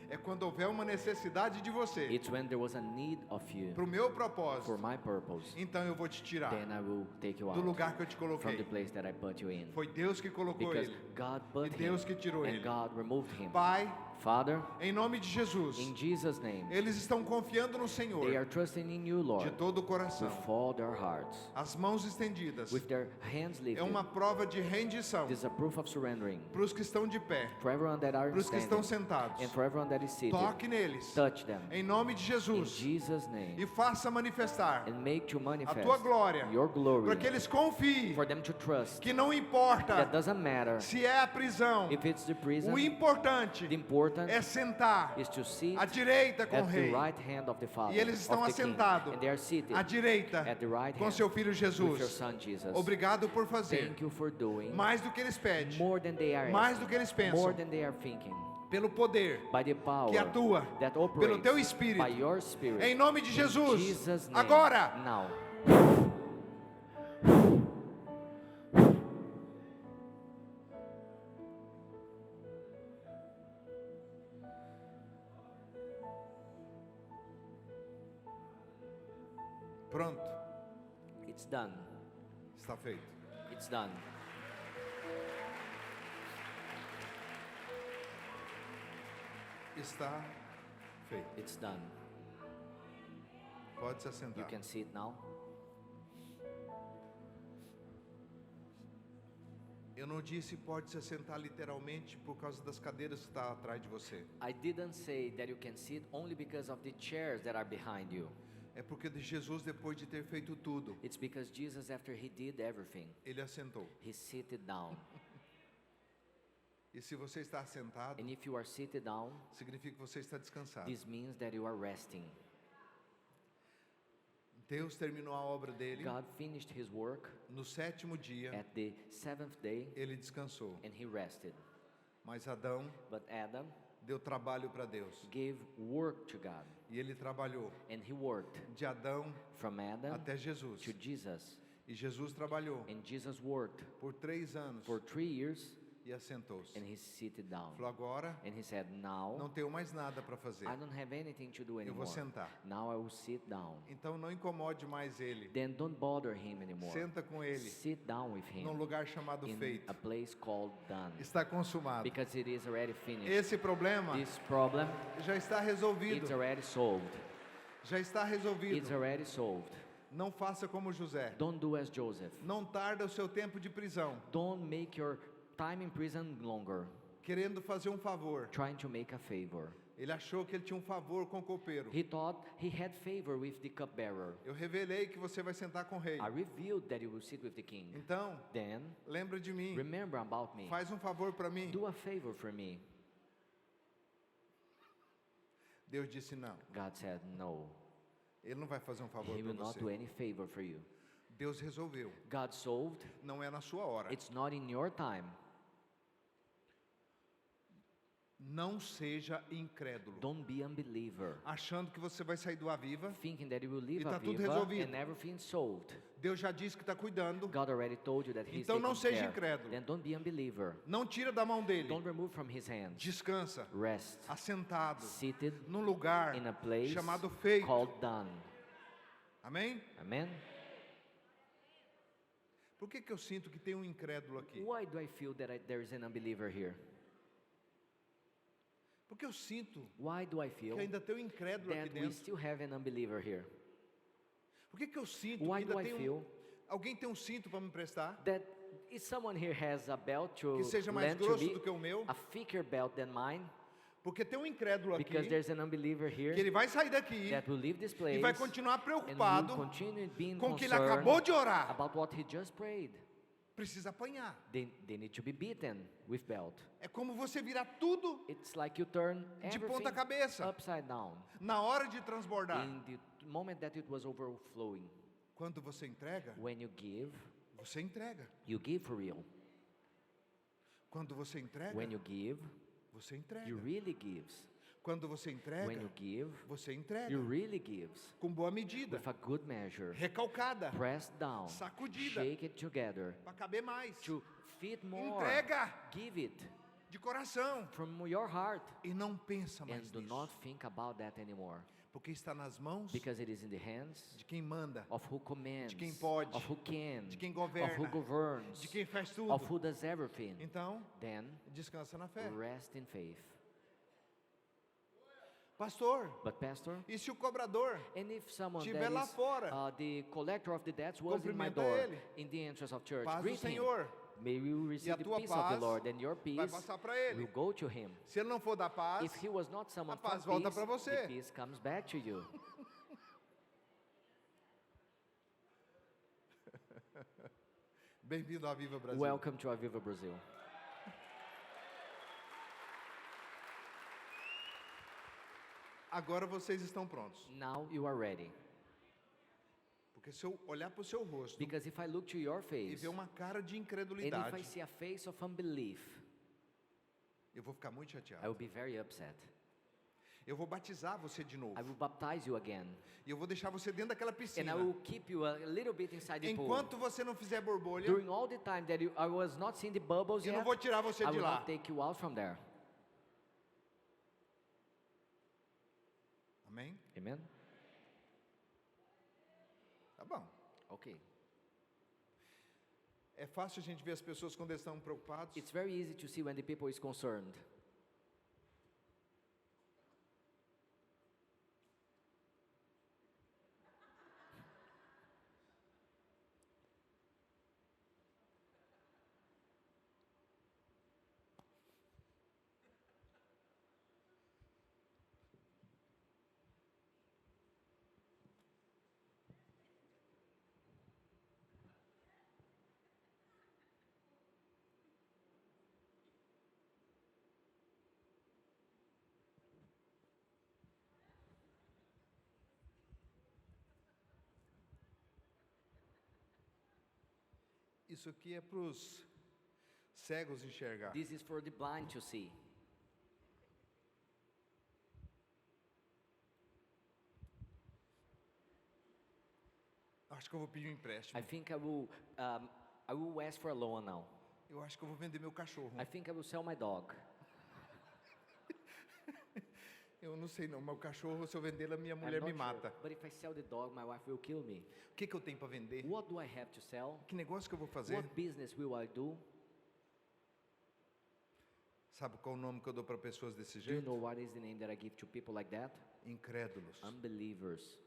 É quando houver uma necessidade de você It's when there was a need of you para o meu for propósito. my purpose. Então eu vou te tirar Then I will take you do out lugar que eu te from the coloquei. place that I put you in. Foi Deus que colocou Because ele. God put E Deus him que tirou and ele. God removed him. Pai, Father, em nome de Jesus, in Jesus' name, eles estão confiando no they Senhor are trusting in you, de Lord, todo o coração. with all their hearts, As mãos estendidas with their hands é lifted. uma prova de rendição This is a proof of surrendering para os que estão de pé, for everyone that are para os que estão standing sentados. and for everyone that is seated. Toque neles, Touch them em nome de in Jesus, Jesus' name e faça manifestar and make to a manifest tua glória, your glory, para que eles confiem for them to trust que não that importa doesn't matter se é a prisão, if it's the prison. o importante The important é sentar is to sit à direita com o at the rei, right hand of the Father, e eles estão of the King, assentados and they are seated à direita at the right com hand seu filho with your Jesus. Son Jesus. Obrigado por fazer Thank you for doing mais do que eles pedem, more than they are mais asking, do que eles more pensam, than they are thinking, pelo poder by the power que atua that pelo operates teu Espírito. by your Spirit. Em nome de In Jesus, Jesus' name. agora. Now. Pronto, It's done. está feito. It's done. Está feito. It's done. Pode se You assentar. can sit now. Eu não disse pode se assentar literalmente por causa das cadeiras que estão atrás de você. I didn't say that you can sit only because of the chairs that are behind you. É porque de Jesus, depois de ter feito tudo, It's because Jesus, after he did everything, ele assentou. he seated down. E se você está assentado, And if you are seated down, significa que você está descansado. this means that you are resting. Deus terminou a obra dele. God finished his work No sétimo dia, at the seventh day ele descansou. and he rested. Mas Adão But Adam deu trabalho para Deus. gave work to God, E ele trabalhou and he worked de Adão from Adam até Jesus. to Jesus. E Jesus trabalhou And Jesus worked por 3 anos for 3 years e assentou-se. and he seated down. Falou, agora And he said, now não tenho mais nada para fazer. I don't have anything to do Eu vou anymore. sentar. Now I will sit down. Então não incomode mais ele. Then don't bother him anymore. Senta com ele Sit down with him num lugar chamado in feito. a place called done, Está consumado. because it is already finished. Esse problema This problem, já está resolvido. it's already solved. Já está It's resolvido. already solved. Não faça como José. Don't do as Joseph. Não tarda o seu tempo de prisão, Don't make your time in prison longer, querendo fazer um favor. trying to make a favor. Ele achou que ele tinha um favor com o copeiro. He thought he had favor with the cupbearer. Eu revelei que você vai sentar com o rei. I revealed that you will sit with the king. Então, Then, lembra de mim. remember about me. Faz um favor para mim. Do a favor for me. Deus disse não. God said, no. Ele não vai fazer um favor He para will not você. do any favor for you. Deus resolveu. God solved. Não é na sua hora. It's not in your time. Não seja incrédulo. Don't be unbeliever. Achando que você vai sair do Aviva. Thinking that you will leave E tá tudo Aviva resolvido. and everything's solved. Deus já disse que está cuidando. God already told you that He's Então não taking seja care. incrédulo. Then don't be unbeliever. Não tira da mão dele. Don't remove from His hands. Descansa. Rest. Assentado. Seated Num lugar in a place chamado feito. called done. Amém? Amen? Por que eu sinto que tem um incrédulo aqui? Why do I feel that there is an unbeliever here? Porque eu sinto Why do I feel que ainda tem um incrédulo aqui that we dentro. still have an unbeliever here? Por que eu sinto que Why ainda do I tem feel alguém tem um cinto para me emprestar? that if someone here has a belt to Que seja mais lend to grosso me, do que o meu? a thicker belt than mine, Porque tem um incrédulo aqui because there's an unbeliever here que ele vai sair daqui that will leave this e place vai continuar and preocupado will continue being com o que ele concerned acabou de orar. about what he just prayed. Precisa apanhar. They need to be beaten with belt. É como você virar tudo It's like you turn de ponta everything cabeça upside down na hora de transbordar. in the moment that it was overflowing. Quando você entrega, When you você entrega. give for real. Quando você entrega, When you give, você entrega. you really gives. Quando você When entrega, you give, você entrega. you really gives. Com boa medida, With a good measure, recalcada, pressed down, sacudida, shake it together para caber mais. to fit more. Entrega. Give it. de coração. from your heart, E não pensa and mais do nisso. not think about that anymore, Porque está nas mãos because it is in the hands de quem manda, of who commands, de quem pode, of who can, de quem of who governa, governs, de quem faz of tudo. who does everything. Então, Then descansa na fé. rest in faith. Pastor, But pastor, e se o cobrador and if someone estiver that lá is fora, the collector of the debts was in my cumprimenta door, ele. in the entrance of church, Paz do greet him. Senhor. May you E receive a the tua peace of the paz Lord, and your vai peace passar para ele. will go to him. Se ele não for da paz, If he was not someone a paz from volta peace, para você. the peace comes back to you. bem-vindo à Viva Brasil. Welcome to Aviva Brazil. Agora vocês estão prontos. Now you are ready. Porque se eu olhar para o seu rosto Because if I look to your e face, ver uma cara de and if I incredulidade, see a face of unbelief, eu vou ficar muito I will chateado. be very upset. Eu vou batizar você de novo. I will baptize you again. E eu vou deixar você dentro daquela And piscina. I will keep you a little bit inside the pool. Enquanto você não fizer borbolha, During all the time that I was not seeing the bubbles eu não yet, vou tirar você I de will lá. not take you out from there. Amém? Amen? Tá bom. Okay. É fácil a gente ver as pessoas quando eles estão preocupados. It's very easy to see when the people is concerned. Isso aqui é para os cegos enxergar. This is for the blind to see. Acho que eu vou pedir um empréstimo. I think I will ask for a loan now. Eu acho que eu vou vender meu cachorro. I think I will sell my dog. Eu não sei não, mas o cachorro, se eu vender, a minha I'm mulher not me sure. mata. But if I sell the dog, my wife will kill me. O que eu tenho para vender? What do I have to sell? Que negócio que eu vou fazer? What business will I do? Sabe qual o nome que eu dou para pessoas desse Do you jeito? know what is the name that I give to people like that? Incrédulos. Unbelievers.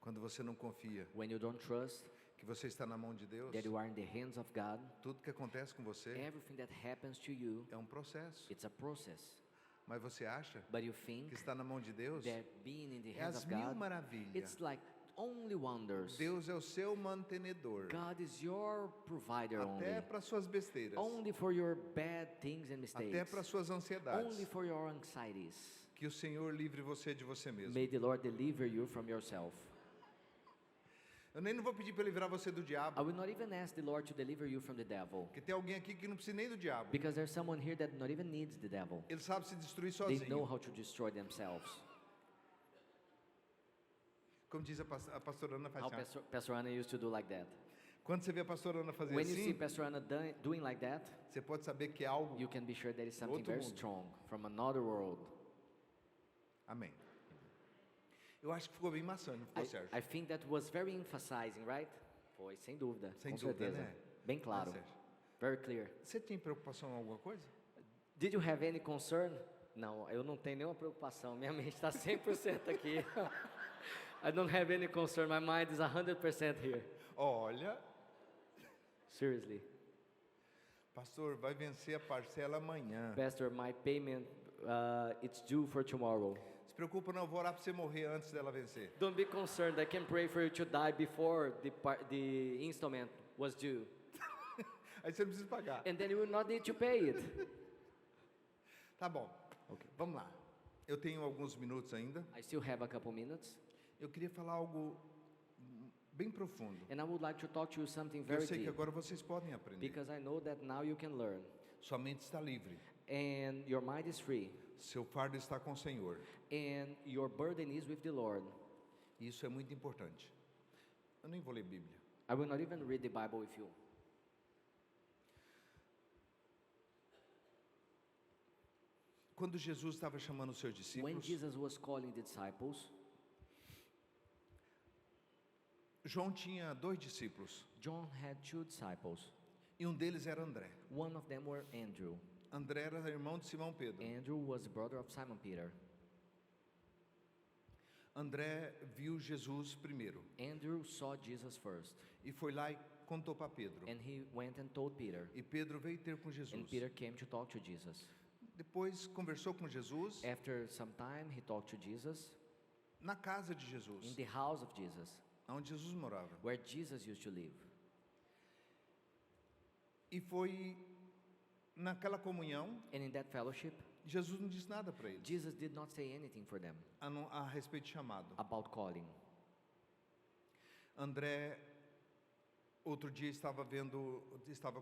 Quando você não confia When you don't trust que você está na mão de Deus, that you are in the hands of God, tudo que acontece com você everything that happens to you, é um processo. it's a process. Mas você acha But you que think está na mão de Deus? that being in the É hands as of mil God, maravilhas. it's like only wonders. Deus é o seu mantenedor. God is your provider Até only. para suas besteiras. Only for your bad things and Até mistakes. para suas ansiedades. Only for your anxieties. Que o Senhor livre você de você mesmo. May the Lord deliver you from yourself. Eu nem não vou pedir para livrar você do I diabo. will not even ask the Lord to deliver you from the devil. Porque tem alguém aqui que não precisa nem do diabo. Because there's someone here that not even needs the devil. Ele sabe se destruir They know sozinho. how to destroy themselves. Como diz a pastora Ana faz How assim, ó. Pastor Anna used to do like that. Quando você vê a pastora Ana fazer When you see assim, Pastor Anna doing like that, você pode saber que é algo. you can be sure that is something Outro very mundo. strong from another world. Amém. Eu acho que ficou bem maçante, não ficou, Sérgio? I think that was very emphasizing, right? Foi, sem dúvida. Sem com dúvida, certeza. né? Bem claro. Sérgio? Very clear. Você tem preocupação em alguma coisa? Did you have any concern? Não, eu não tenho nenhuma preocupação. Minha mente está 100% aqui. I don't have any concern. My mind is 100% here. Olha, Seriously. pastor, vai vencer a parcela amanhã. Pastor, my payment, it's due for tomorrow. Se preocupa não, eu vou orar para você morrer antes dela vencer. Don't be concerned. I can pray for you to die before the installment was due. Aí você não precisa pagar. And then you will not need to pay it. Tá bom. Okay. Vamos lá. Eu tenho alguns minutos ainda. I still have a couple minutes. Eu queria falar algo bem profundo. And I would like to talk to you something Eu very sei que deep. agora vocês podem aprender. Because I know that now you can learn. Sua mente está livre. And your mind is free. Seu fardo está com o Senhor. And your burden is with the Lord. Isso é muito importante. Eu nem vou ler Bíblia. I will not even read the Bible with you. Quando Jesus estava chamando os seus when discípulos, Jesus was calling the disciples, João tinha 2 discípulos John had 2 disciples. e um deles era André. One of them were Andrew. André era irmão de Simão Pedro. Andrew was the brother of Simon Peter. André viu Jesus primeiro Andrew saw Jesus first, e foi lá e contou para Pedro. and he went and told Peter. E Pedro veio ter com And Jesus. Peter came to talk to Jesus. Depois conversou com Jesus After some time, he talked to Jesus na casa de in Jesus, the house of Jesus, onde Jesus morava. where Jesus used to live. E foi naquela comunhão, And in that fellowship, Jesus não disse nada para eles Jesus did not say anything for them a respeito de chamado. about calling. André, outro dia estava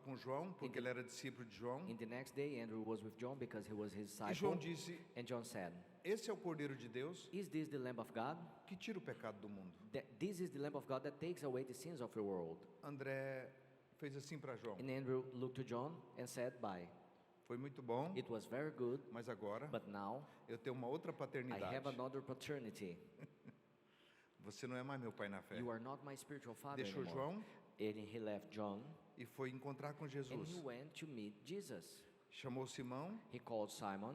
com João, porque ele era discípulo de João. In the next day, Andrew was with John because he was his E João disciple. disse: And John said, esse é o Cordeiro de Deus "Is this the Lamb of God? que tira o pecado do mundo. This is the Lamb of God that takes away the sins of the world." André fez assim para João: And Andrew looked to John and said, "Bye. foi muito bom, It was very good, mas agora but now eu tenho uma outra I paternidade. have another paternity. Você não é mais meu pai na fé. You are not my spiritual father Deixou anymore." João And he left John, e foi encontrar com and he Jesus. went to meet Jesus. Chamou Simão, He called Simon,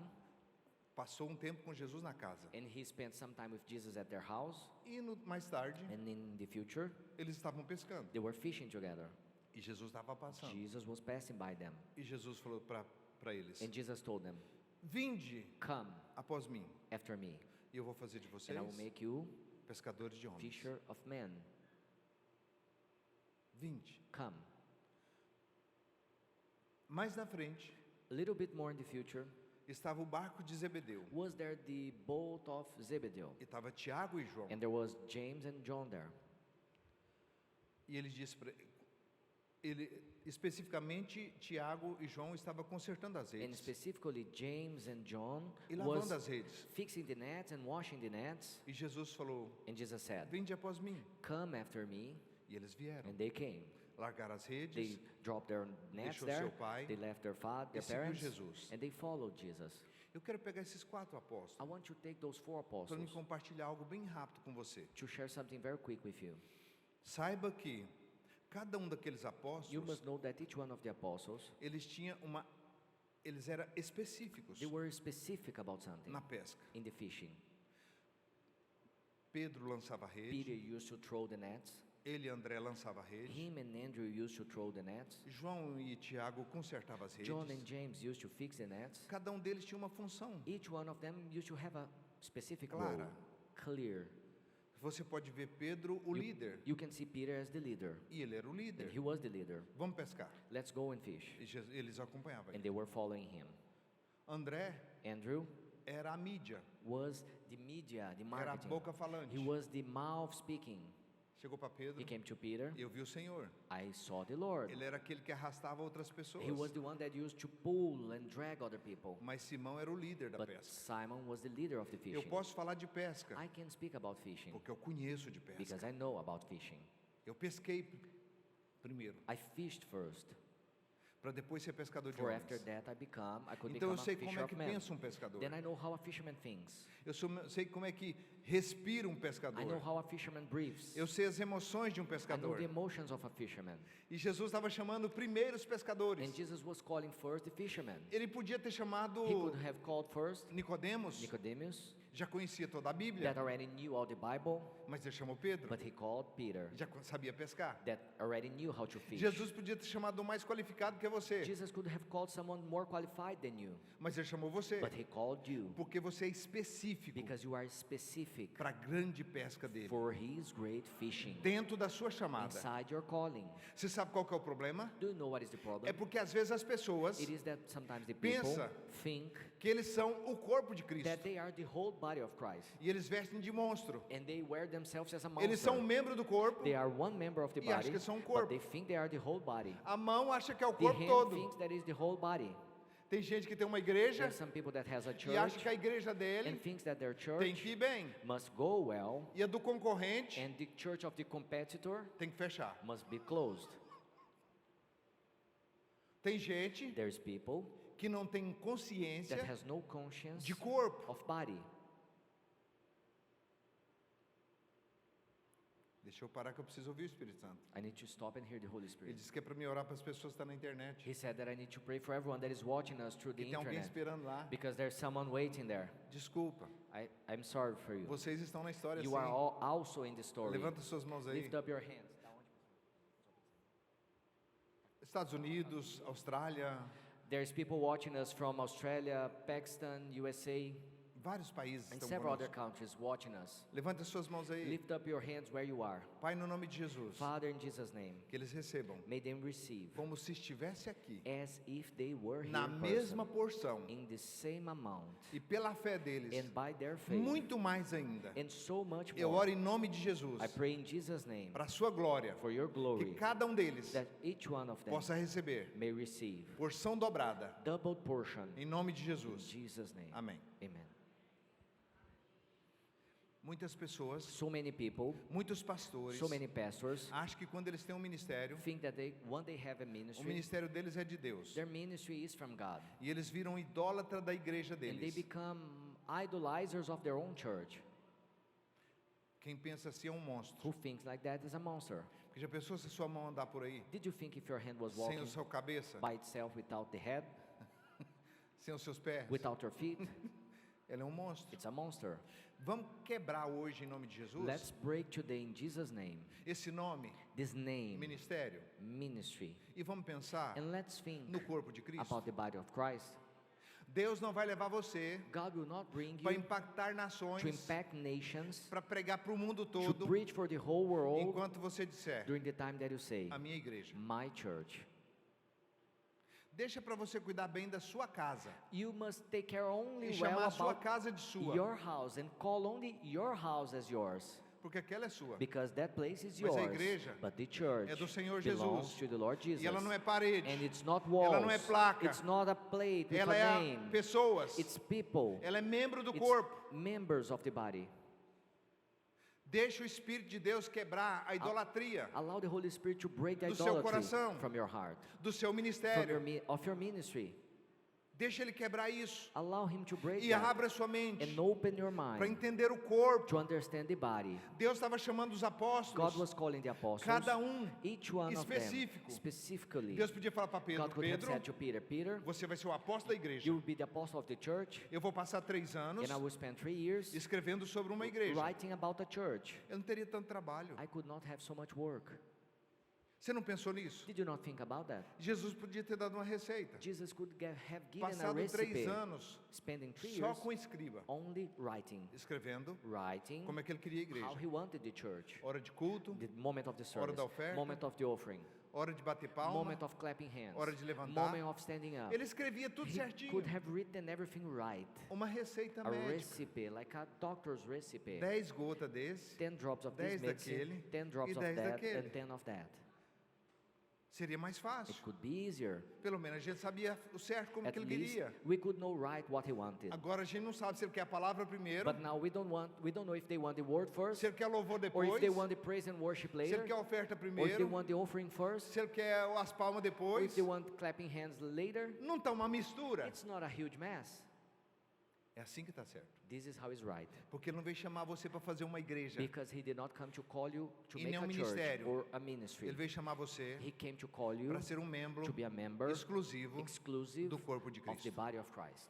passou um tempo com Jesus na casa. and he spent some time with Jesus at their house. E mais tarde, And in the future, eles estavam pescando. they were fishing together. E Jesus estava passando. Jesus was passing by them. E Jesus falou para eles: And Jesus told them, vinde "Come após mim, after me, e eu vou fazer de vocês and I will make you pescadores de homens. fisher of men. Vinde. Come." Mais na frente, A little bit more in the future, estava o barco de Zebedeu. was there the boat of Zebedee. E estava Tiago e João. And there was James and John there. E ele disse para ele, especificamente, Tiago e João estavam consertando as And redes specifically, James and John e lavando was as redes. fixing the nets and washing the nets. E Jesus falou: And Jesus said, vinde após mim. "Come after me." E eles vieram. And they came. Largaram as They redes dropped their nets deixou there. seu pai They left their father, e their seguiu parents, Jesus. and they followed Jesus. Eu quero pegar esses 4 apóstolos I want to take those 4 para me apostles compartilhar algo bem rápido com você. to share something very quick with you. Saiba que cada um daqueles You apóstolos, must know that each one of the apostles, eles eram específicos they were specific about something na pesca. in the fishing. Pedro lançava a rede, Peter used to throw the nets. ele e André lançava a rede, Him and Andrew used to throw the nets. João e Tiago consertavam as John redes. and James used to fix the nets. Cada um deles tinha uma função. Each one of them used to have a specific Clara. role, clear. Você pode ver Pedro, o líder, You can see Peter as the leader, e ele era o and líder. he was the leader. Vamos pescar. Let's go and fish. E eles acompanhavam And ele. they were following him. André Andrew era a mídia, was the media, the era a marketing. boca falante. He was the mouth speaking. Chegou para Pedro, He came to Peter. eu vi o Senhor. I saw the Lord. Ele era aquele que arrastava outras pessoas. He was the one that used to pull and drag other people. Mas Simão era o líder da But pesca. Simon was the leader of the Eu fishing. posso falar de pesca, I can speak about fishing porque eu conheço de pesca. because I know about fishing. Eu pesquei primeiro, I fished first. para depois ser pescador de For homens. after that I could Então become eu a sei como fisher é of que men. pensa um pescador. Then I know how a fisherman thinks. Eu sei como é que respira um I know pescador. how a fisherman breathes. Eu sei as emoções de um I know pescador. the emotions of a fisherman. E Jesus estava chamando primeiro os pescadores. And Jesus was calling first the fishermen. Ele podia ter chamado He could have called first Nicodemos, Nicodemus, já conhecia toda a Bíblia, that already knew all the Bible, mas ele chamou Pedro, but he called Peter, já sabia pescar. that already knew how to fish. Jesus podia ter chamado o mais qualificado que você, Jesus could have called someone more qualified than you, mas ele chamou você, but he called you porque você é específico because you are specific para a grande pesca dele, for his great fishing dentro da sua chamada. inside your calling. Você sabe qual que é o problema? Do you know what is the É problem? porque às vezes as pessoas It is that sometimes the people pensa think que eles são o corpo de Cristo that they are the whole body of Christ e eles vestem de monstro. and they wear themselves as a Eles são um monster. membro do corpo. They are one member of the E acham body, que são um but corpo. they think they are the whole body. A mão acha que é o The corpo hand todo. thinks that is the whole body. Tem gente que tem uma igreja There's some people that has a e acha church que a igreja and dele thinks that their tem church que ir bem. must go well E a do concorrente and the church of the competitor tem que fechar. must be closed. Tem gente There's people que não tem consciência that has no conscience de corpo. of body. Deixa eu parar que eu preciso ouvir o Espírito Santo. I need to stop and hear the Holy Ele Spirit. disse que é para me orar para as pessoas que estão na internet. He said that I need to pray for everyone that is watching us through the Que tem alguém internet, esperando lá. because there's someone waiting there. Desculpa. I'm sorry for you. Vocês estão na história You are sim. all also in the story. Levanta suas mãos aí. Lift up your hands. Estados Unidos, Austrália, There's people watching us from Australia, Pakistan, USA, vários países and estão several other conosco. countries watching us. Levanta suas mãos aí. Lift up your hands where you are. Pai, no nome de Jesus, Father, in Jesus' name, que eles recebam may them receive como se estivesse aqui, as if they were here na in mesma person, porção, in the same amount, e pela fé deles, and by their faith, muito mais ainda. and so much Eu more. oro em nome de Jesus, I pray in Jesus' name, para a sua glória, for your que glory, cada deles that each one of them possa receber may receive porção dobrada, double portion em nome de in Jesus. Jesus' name. Amém. Amen. Muitas pessoas, So many people, muitos pastores, so many pastors acham que quando eles têm um ministério, think that one day have a o ministry. ministério deles é de Deus. Their ministry is from God, E eles viram idólatra da igreja and they deles. become idolizers of their own church. Quem pensa assim é um monstro. Who thinks like that is a monster. Porque já pensou se sua mão andar por aí, Did you think if your hand was sem walking o seu cabeça, by itself without the head, sem os seus pés? without your feet? Ele é um monstro. It's a monster. Vamos quebrar hoje em nome de Jesus Let's break today in Jesus' name esse nome, this name, ministério, ministry, e vamos pensar and let's think no corpo de Cristo. about the body of Christ. Deus não vai levar você God will not bring para you impactar to nações, impact nations, para pregar para o mundo to todo, preach for the whole world enquanto você disser, during the time that you say, a minha igreja. my church. Deixa para você cuidar bem da sua casa You must take care only e well chamar a sua about casa de sua, your house and call only your house as yours, porque aquela é sua. because that place is Mas a yours. igreja But the church é do Senhor belongs Jesus. to the Lord Jesus. E ela não é parede, And it's not walls. ela não é placa, It's not a plate with ela a é name. pessoas, It's people. ela é membro do It's corpo. members of the body. Deixa o Espírito de Deus quebrar a idolatria Allow the Holy Spirit to break the do seu idolatry coração, from your heart, do seu from ministério. of your ministry. Deixa Ele quebrar isso Allow Him to break e that abra sua mente and open your para mind entender o corpo. to understand the body. Deus estava chamando os God apóstolos, was calling the apostles, cada um each one of them específico. specifically. Deus podia falar para Pedro: God could have Pedro, said to Peter, Peter, você vai ser o apóstolo da igreja. you will be the apostle of the church, Eu vou passar 3 anos and I will spend 3 years escrevendo sobre uma igreja. writing about the church. Eu não teria tanto trabalho. I could not have so much work. Você não pensou nisso? Did you not think about that? Jesus podia ter dado uma receita. Jesus could have given a Passado 3 recipe, anos spending 3 só years com escriba, only writing, escrevendo writing como é que ele queria a igreja. how he wanted the church, Hora de culto, the moment of the Hora service, da oferta, moment of the offering, hora de bater palma, moment of clapping hands, hora de levantar. moment of standing up. Ele escrevia tudo He certinho. could have written everything right. Uma receita A médica. recipe, like a doctor's recipe. 10 gotas desse 10 drops of 10 this medicine, daquele 10 drops e of 10 that, daquele. and 10 of that. seria mais fácil. It could be easier. Pelo menos a gente sabia o certo como At que ele least queria. we could know right what he wanted. Agora a gente não sabe se ele quer a palavra primeiro, But now we don't know if they want the word first, se ele quer louvor or depois, if they want the praise and worship se ele later, quer a oferta or if they primeiro, want the offering first, se ele quer as palmas or depois. if they want clapping hands later. Não está uma mistura. It's not a huge mess. É assim que está certo. This is how it's right. Porque ele não veio chamar você para fazer uma igreja. Because he did not come to call you to E make nem a um church ministério. or a ministry. Ele veio chamar você He came to call you para ser um membro to be a member exclusivo exclusive do corpo de of the Cristo. body of Christ.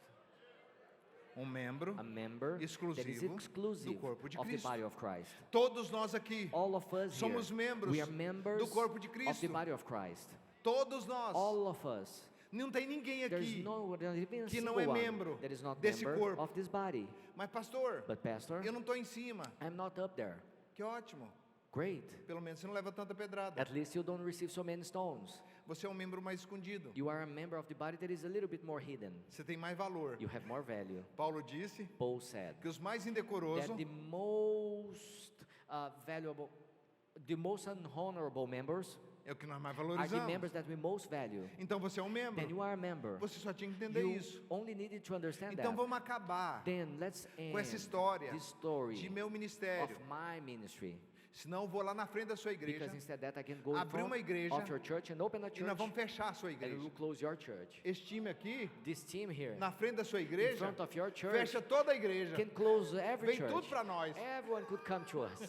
Um membro A member that is exclusivo exclusive do corpo de of the Cristo. body of Christ. Todos nós aqui All of us somos here, membros we are members do corpo de of the Cristo. body of Christ. Todos nós. All of us. Não tem ninguém There's aqui. there's even a que não single é one membro that is not desse member corpo. of this body. Mas pastor, But pastor, eu não estou em cima. I'm not up there. Que ótimo. Great. Pelo menos você não leva tanta pedrada. At least you don't receive so many stones. Você é um membro mais escondido. You are a member of the body that is a little bit more hidden. Você tem mais valor. You have more value. Paulo disse Paul said que os mais indecorosos that the most valuable, the most unhonorable members é o que nós mais are the valorizamos. members that we most value. Então você é um membro. Then you are a member. Você só tinha que entender You isso. only needed to understand Então that. vamos acabar Then let's end com essa história this story de meu of ministério. my ministry. Senão eu vou lá na frente da sua igreja, Because instead that I can go in abrir uma front igreja of your church and open a e church nós vamos fechar a sua and we igreja. will close your church. Esse time aqui, This team here na frente da sua in igreja, front of your church fecha toda a igreja. can close every Vem tudo church. para nós. Everyone could come to us.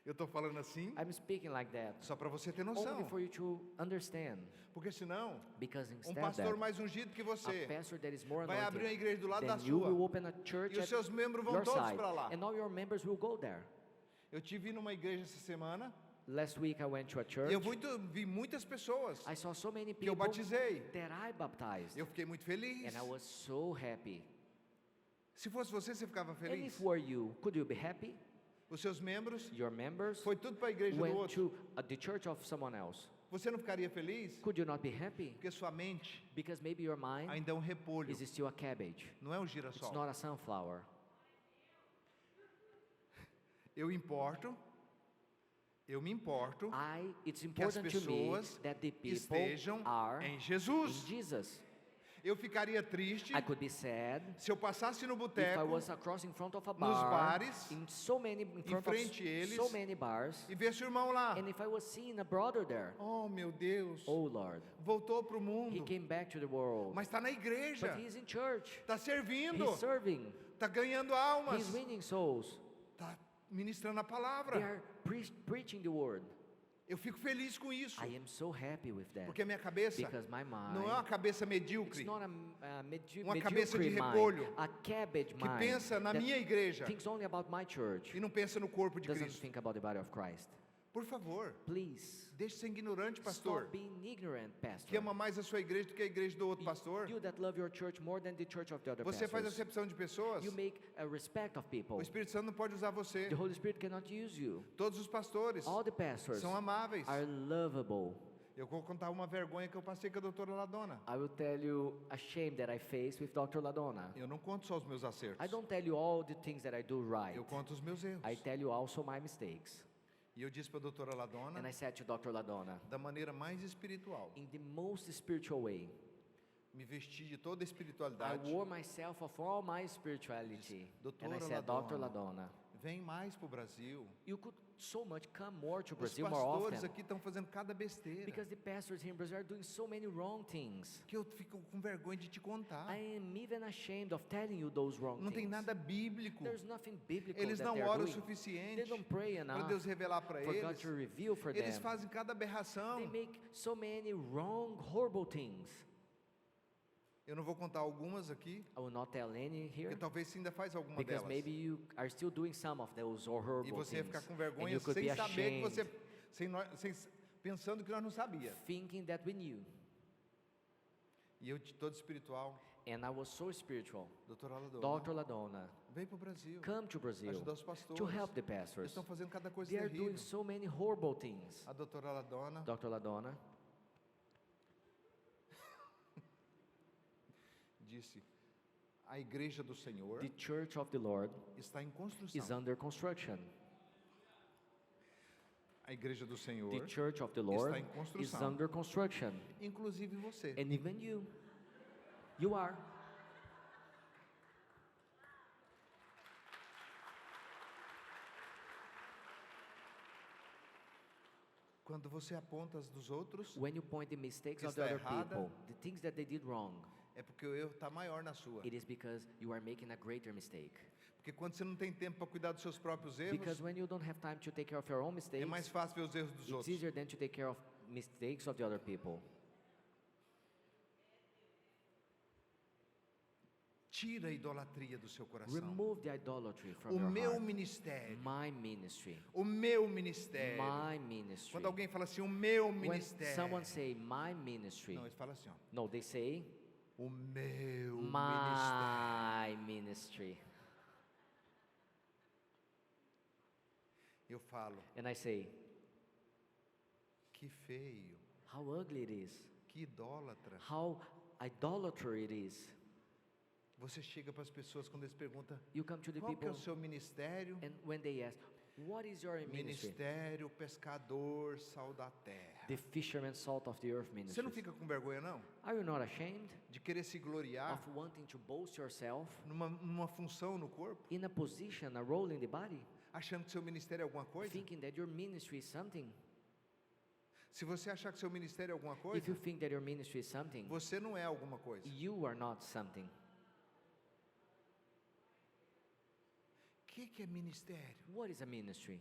Eu estou falando assim I'm speaking like that só para você ter only noção. for you to understand. Porque senão, Because um instead pastor that, mais ungido que a você pastor that is more vai abrir uma anointed, igreja do lado da then you will sua. open a church E os at seus membros vão your todos side, para lá. and all your members will go there. Eu tive numa igreja essa semana Last week I went to a e church. eu vi muitas pessoas I saw so many que eu people batizei. that I baptized, Eu fiquei muito feliz. and I was so happy. Se fosse você, você ficava And feliz? if were you, could you be happy? Os seus membros, Your members foi tudo para a igreja do went outro. to the church of someone else. Você não ficaria feliz? Could you not be happy? Porque sua mente Because maybe your mind ainda é um repolho, is still a cabbage. não é um It's girassol. not a sunflower. Eu me importo It's que as important to me pessoas that the people estejam are em in Jesus. Jesus. Eu ficaria triste I could be sad se eu passasse no if I boteco was across in front of a nos bar, bares, in front frente of eles, so many bars, e visse o irmão lá. and if I was seeing a brother there, Oh, meu Deus, oh Lord, voltou para o he mundo, came back to the world, mas está na igreja, but he's in church, está servindo, he's serving, está ganhando almas, he's winning souls. está ministrando a They palavra. are preaching the word. Eu fico feliz com isso, I am so happy with that, porque a minha cabeça because my mind, não é uma cabeça it's medíocre, not a uma cabeça de mediocre mind, repolho, a cabbage que mind pensa na that minha igreja thinks only about my church, e não pensa no corpo de doesn't Cristo. think about the body of Christ. Por favor, Please, deixe de ser ignorante, pastor, stop being ignorant, pastor. que ama mais a sua igreja do que a igreja do outro pastor. You that love your church more than the church of the other Você faz pastors. acepção de pessoas. You make a respect of people. O Espírito Santo não pode usar você. The Holy Spirit cannot use you. Todos os pastores All the pastors são amáveis. are lovable. Eu vou contar uma vergonha que eu passei com a doutora Ladona. I will tell you a shame that I faced with Dr. Ladona. Eu não conto só os meus acertos. I don't tell you all the things that I do right. Eu conto os meus erros. I tell you also my mistakes. E eu disse para a doutora Ladona, And I said to Dr. Ladona, da maneira mais espiritual, in the most spiritual way, me vesti de toda a I espiritualidade. wore myself of all my spirituality. And I Doutora said, Dr. Ladona, Ladona, Vem mais para o Brasil. you could so much come more to Os Brazil more pastores often. aqui estão fazendo cada besteira Because the pastors here in Brazil are doing so many wrong things. que eu fico com vergonha de te contar. I am even ashamed of telling you those wrong Não tem things. nada bíblico. There's nothing biblical Eles that não they are oram o doing. They suficiente don't pray para enough Deus revelar para for God eles. to reveal for Eles them. fazem cada aberração. They make so many wrong, horrible things. Eu não vou contar algumas aqui, I will not tell any here, porque talvez você ainda faz alguma because delas. maybe you are still doing some of those E horrible você ia things. ficar com And vergonha you could sem be saber que ashamed, você, pensando que nós não sabia. thinking that we knew. E eu de todo espiritual, And I was so spiritual. doutora Ladona, Dr. Ladona, vem para o Brasil, come to Brazil ajudar os pastores. to help the Eles pastors. estão fazendo cada coisa They are terrível. doing so many horrible things. A doutora Ladona Dr. Ladona disse, a igreja do Senhor the church of the Lord está em is construção. under construction. A igreja do Senhor, The church of the está Lord em is construção. under construction. Inclusive você. And even you. You are. Quando você aponta as dos outros, When you point the mistakes Que of the está other errada. people, the things that they did wrong, é porque o erro está maior na sua. it is because you are making a greater mistake. Porque quando você não tem tempo para cuidar dos seus próprios erros, Because when you don't have time to take care of your own é mistakes, mais fácil ver os erros dos it's outros. easier than to take care of mistakes of the other people. Tira a idolatria do seu coração. Remove the idolatry from O your meu heart. ministério. My ministry. O meu ministério. My ministry. Quando alguém fala assim, o meu When ministério. someone say my ministry, Não, eles falam assim, ó. no, they say O meu ministério. my ministry. Eu falo, And I say, que feio, how ugly it is. que idólatra. How idolatry it is. Você chega para as pessoas quando eles perguntam, You come to the qual que é people o seu ministério? and when they ask, what is your ministry? Ministério pescador, sal da terra. The fisherman salt of the earth Você ministry. não fica com vergonha não? Are you not ashamed De querer se gloriar of wanting to boast yourself numa função no corpo? in a position, a role in the body? achando que seu ministério é alguma coisa? thinking that your ministry is something. Se você achar que seu ministério é alguma If coisa, you think that your ministry is something, você não é alguma coisa. you are not something. O que é ministério? What is a ministry?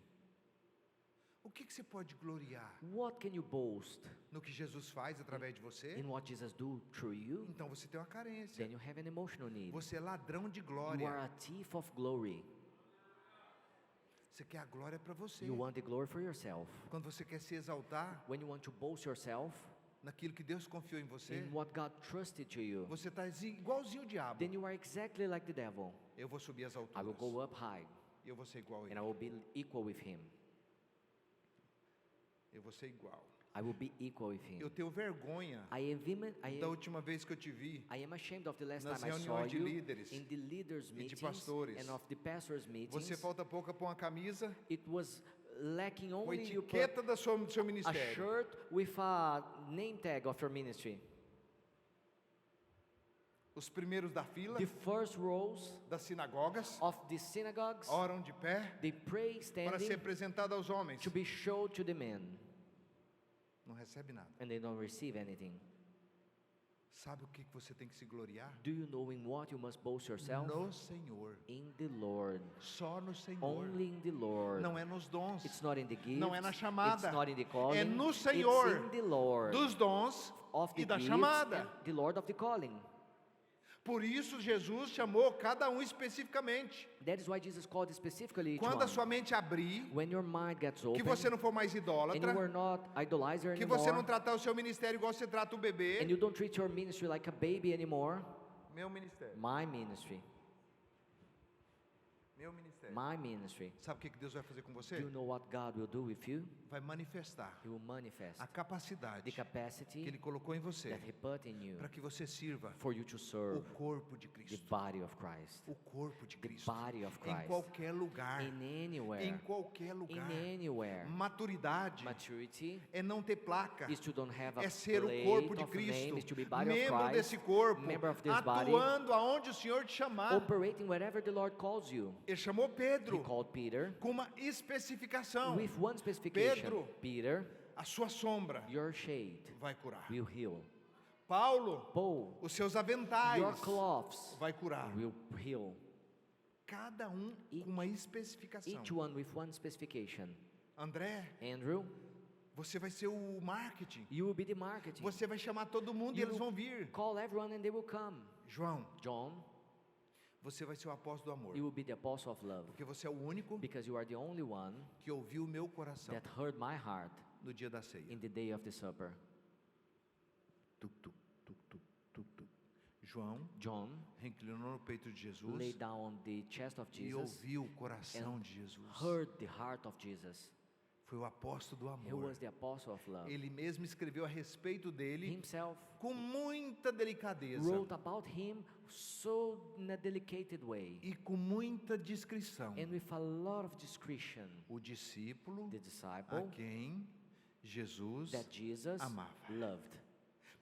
O que você pode gloriar? What can you boast No que Jesus faz através de você? in what Jesus do through you? Então você tem uma carência. Then you have an emotional need. Você é ladrão de You are glória. a thief of glory. Você quer a glória para você. You want the glory for yourself. Quando você quer se exaltar When you want to boast yourself naquilo que Deus confiou em você, in what God trusted to you, você está igualzinho o diabo. then you are exactly like the devil. Eu vou subir as I will alturas. go up high Eu vou ser igual a and ele. I will be equal with him. Eu vou ser igual. I will be equal with Eu him. tenho vergonha Da da última vez que eu te vi. I am ashamed of the last Nas time I saw reuniões de you líderes in the leaders' de meetings pastores. and of the pastors' meetings. Você falta pouco para uma camisa It was lacking com a only you put etiqueta do seu a ministério. shirt with a name tag of your ministry. Os primeiros da fila, The first rows das sinagogas, of the synagogues, oram de pé they pray para ser standing apresentado aos homens. to be showed to the men, Não recebe nada. and they don't receive anything. Sabe o que você tem que se gloriar? Do you know in what you must boast yourself? No Senhor. In the Lord. Só no Senhor. Only in the Lord. Não é nos dons. It's not in the gifts. Não é na chamada. It's not in the calling. É no Senhor. It's in the Lord. Dos dons Of the e da gifts chamada. and the Lord of the calling. Por isso Jesus chamou cada um especificamente. That is why Jesus called specifically each Quando a one. sua mente abrir, When your mind gets que open você não for mais and idólatra, you are not idolizer que você não anymore, tratar o seu ministério igual você trata o and bebê. you don't treat your ministry like a baby anymore, Meu ministério. my ministry, Meu ministério. my ministry. Sabe o que Deus vai fazer com Do você? you know what God will do with you? Vai manifestar He will manifest a the capacidade que capacity Ele colocou em você that He put in you para que você sirva for you to o serve corpo de the Cristo. body of Christ. O corpo de The Cristo. body of Em Christ. qualquer lugar. In Em anywhere. qualquer In lugar. anywhere. Maturidade Maturity é não ter placa. is to don't have a É ser o plate corpo de of name, is Cristo, to be body of membro Christ, desse corpo, member of this body, atuando aonde o Senhor te chamar. operating wherever the Lord calls you. Ele chamou He Pedro called Peter com uma especificação. with one specification. Pedro, Peter, a sua sombra your shade vai curar. will heal. Paulo, Paul, os seus aventais your cloths vai curar. will heal. Cada um com uma especificação. Each one with one specification. André, Andrew, você vai ser o marketing. you will be the marketing. Você vai chamar todo mundo e You eles vão will vir. call everyone and they will come. João, John, você vai ser o apóstolo do amor. you will be the apostle of love. Porque você é o único Because you are the only one que ouviu o meu coração that heard my heart no dia da ceia. in the day of the supper. Tuc, tuc, tuc, tuc, tuc, tuc. João John reclinou no peito de lay Jesus down on the chest of e Jesus ouviu o coração and de Jesus. heard the heart of Jesus. Foi o apóstolo do He amor. was the apostle of love. Ele mesmo escreveu a respeito dele Himself com muita delicadeza wrote about him so in a delicate way e com muita discrição. and with a lot of discretion. O discípulo The a disciple quem Jesus that Jesus amava. loved.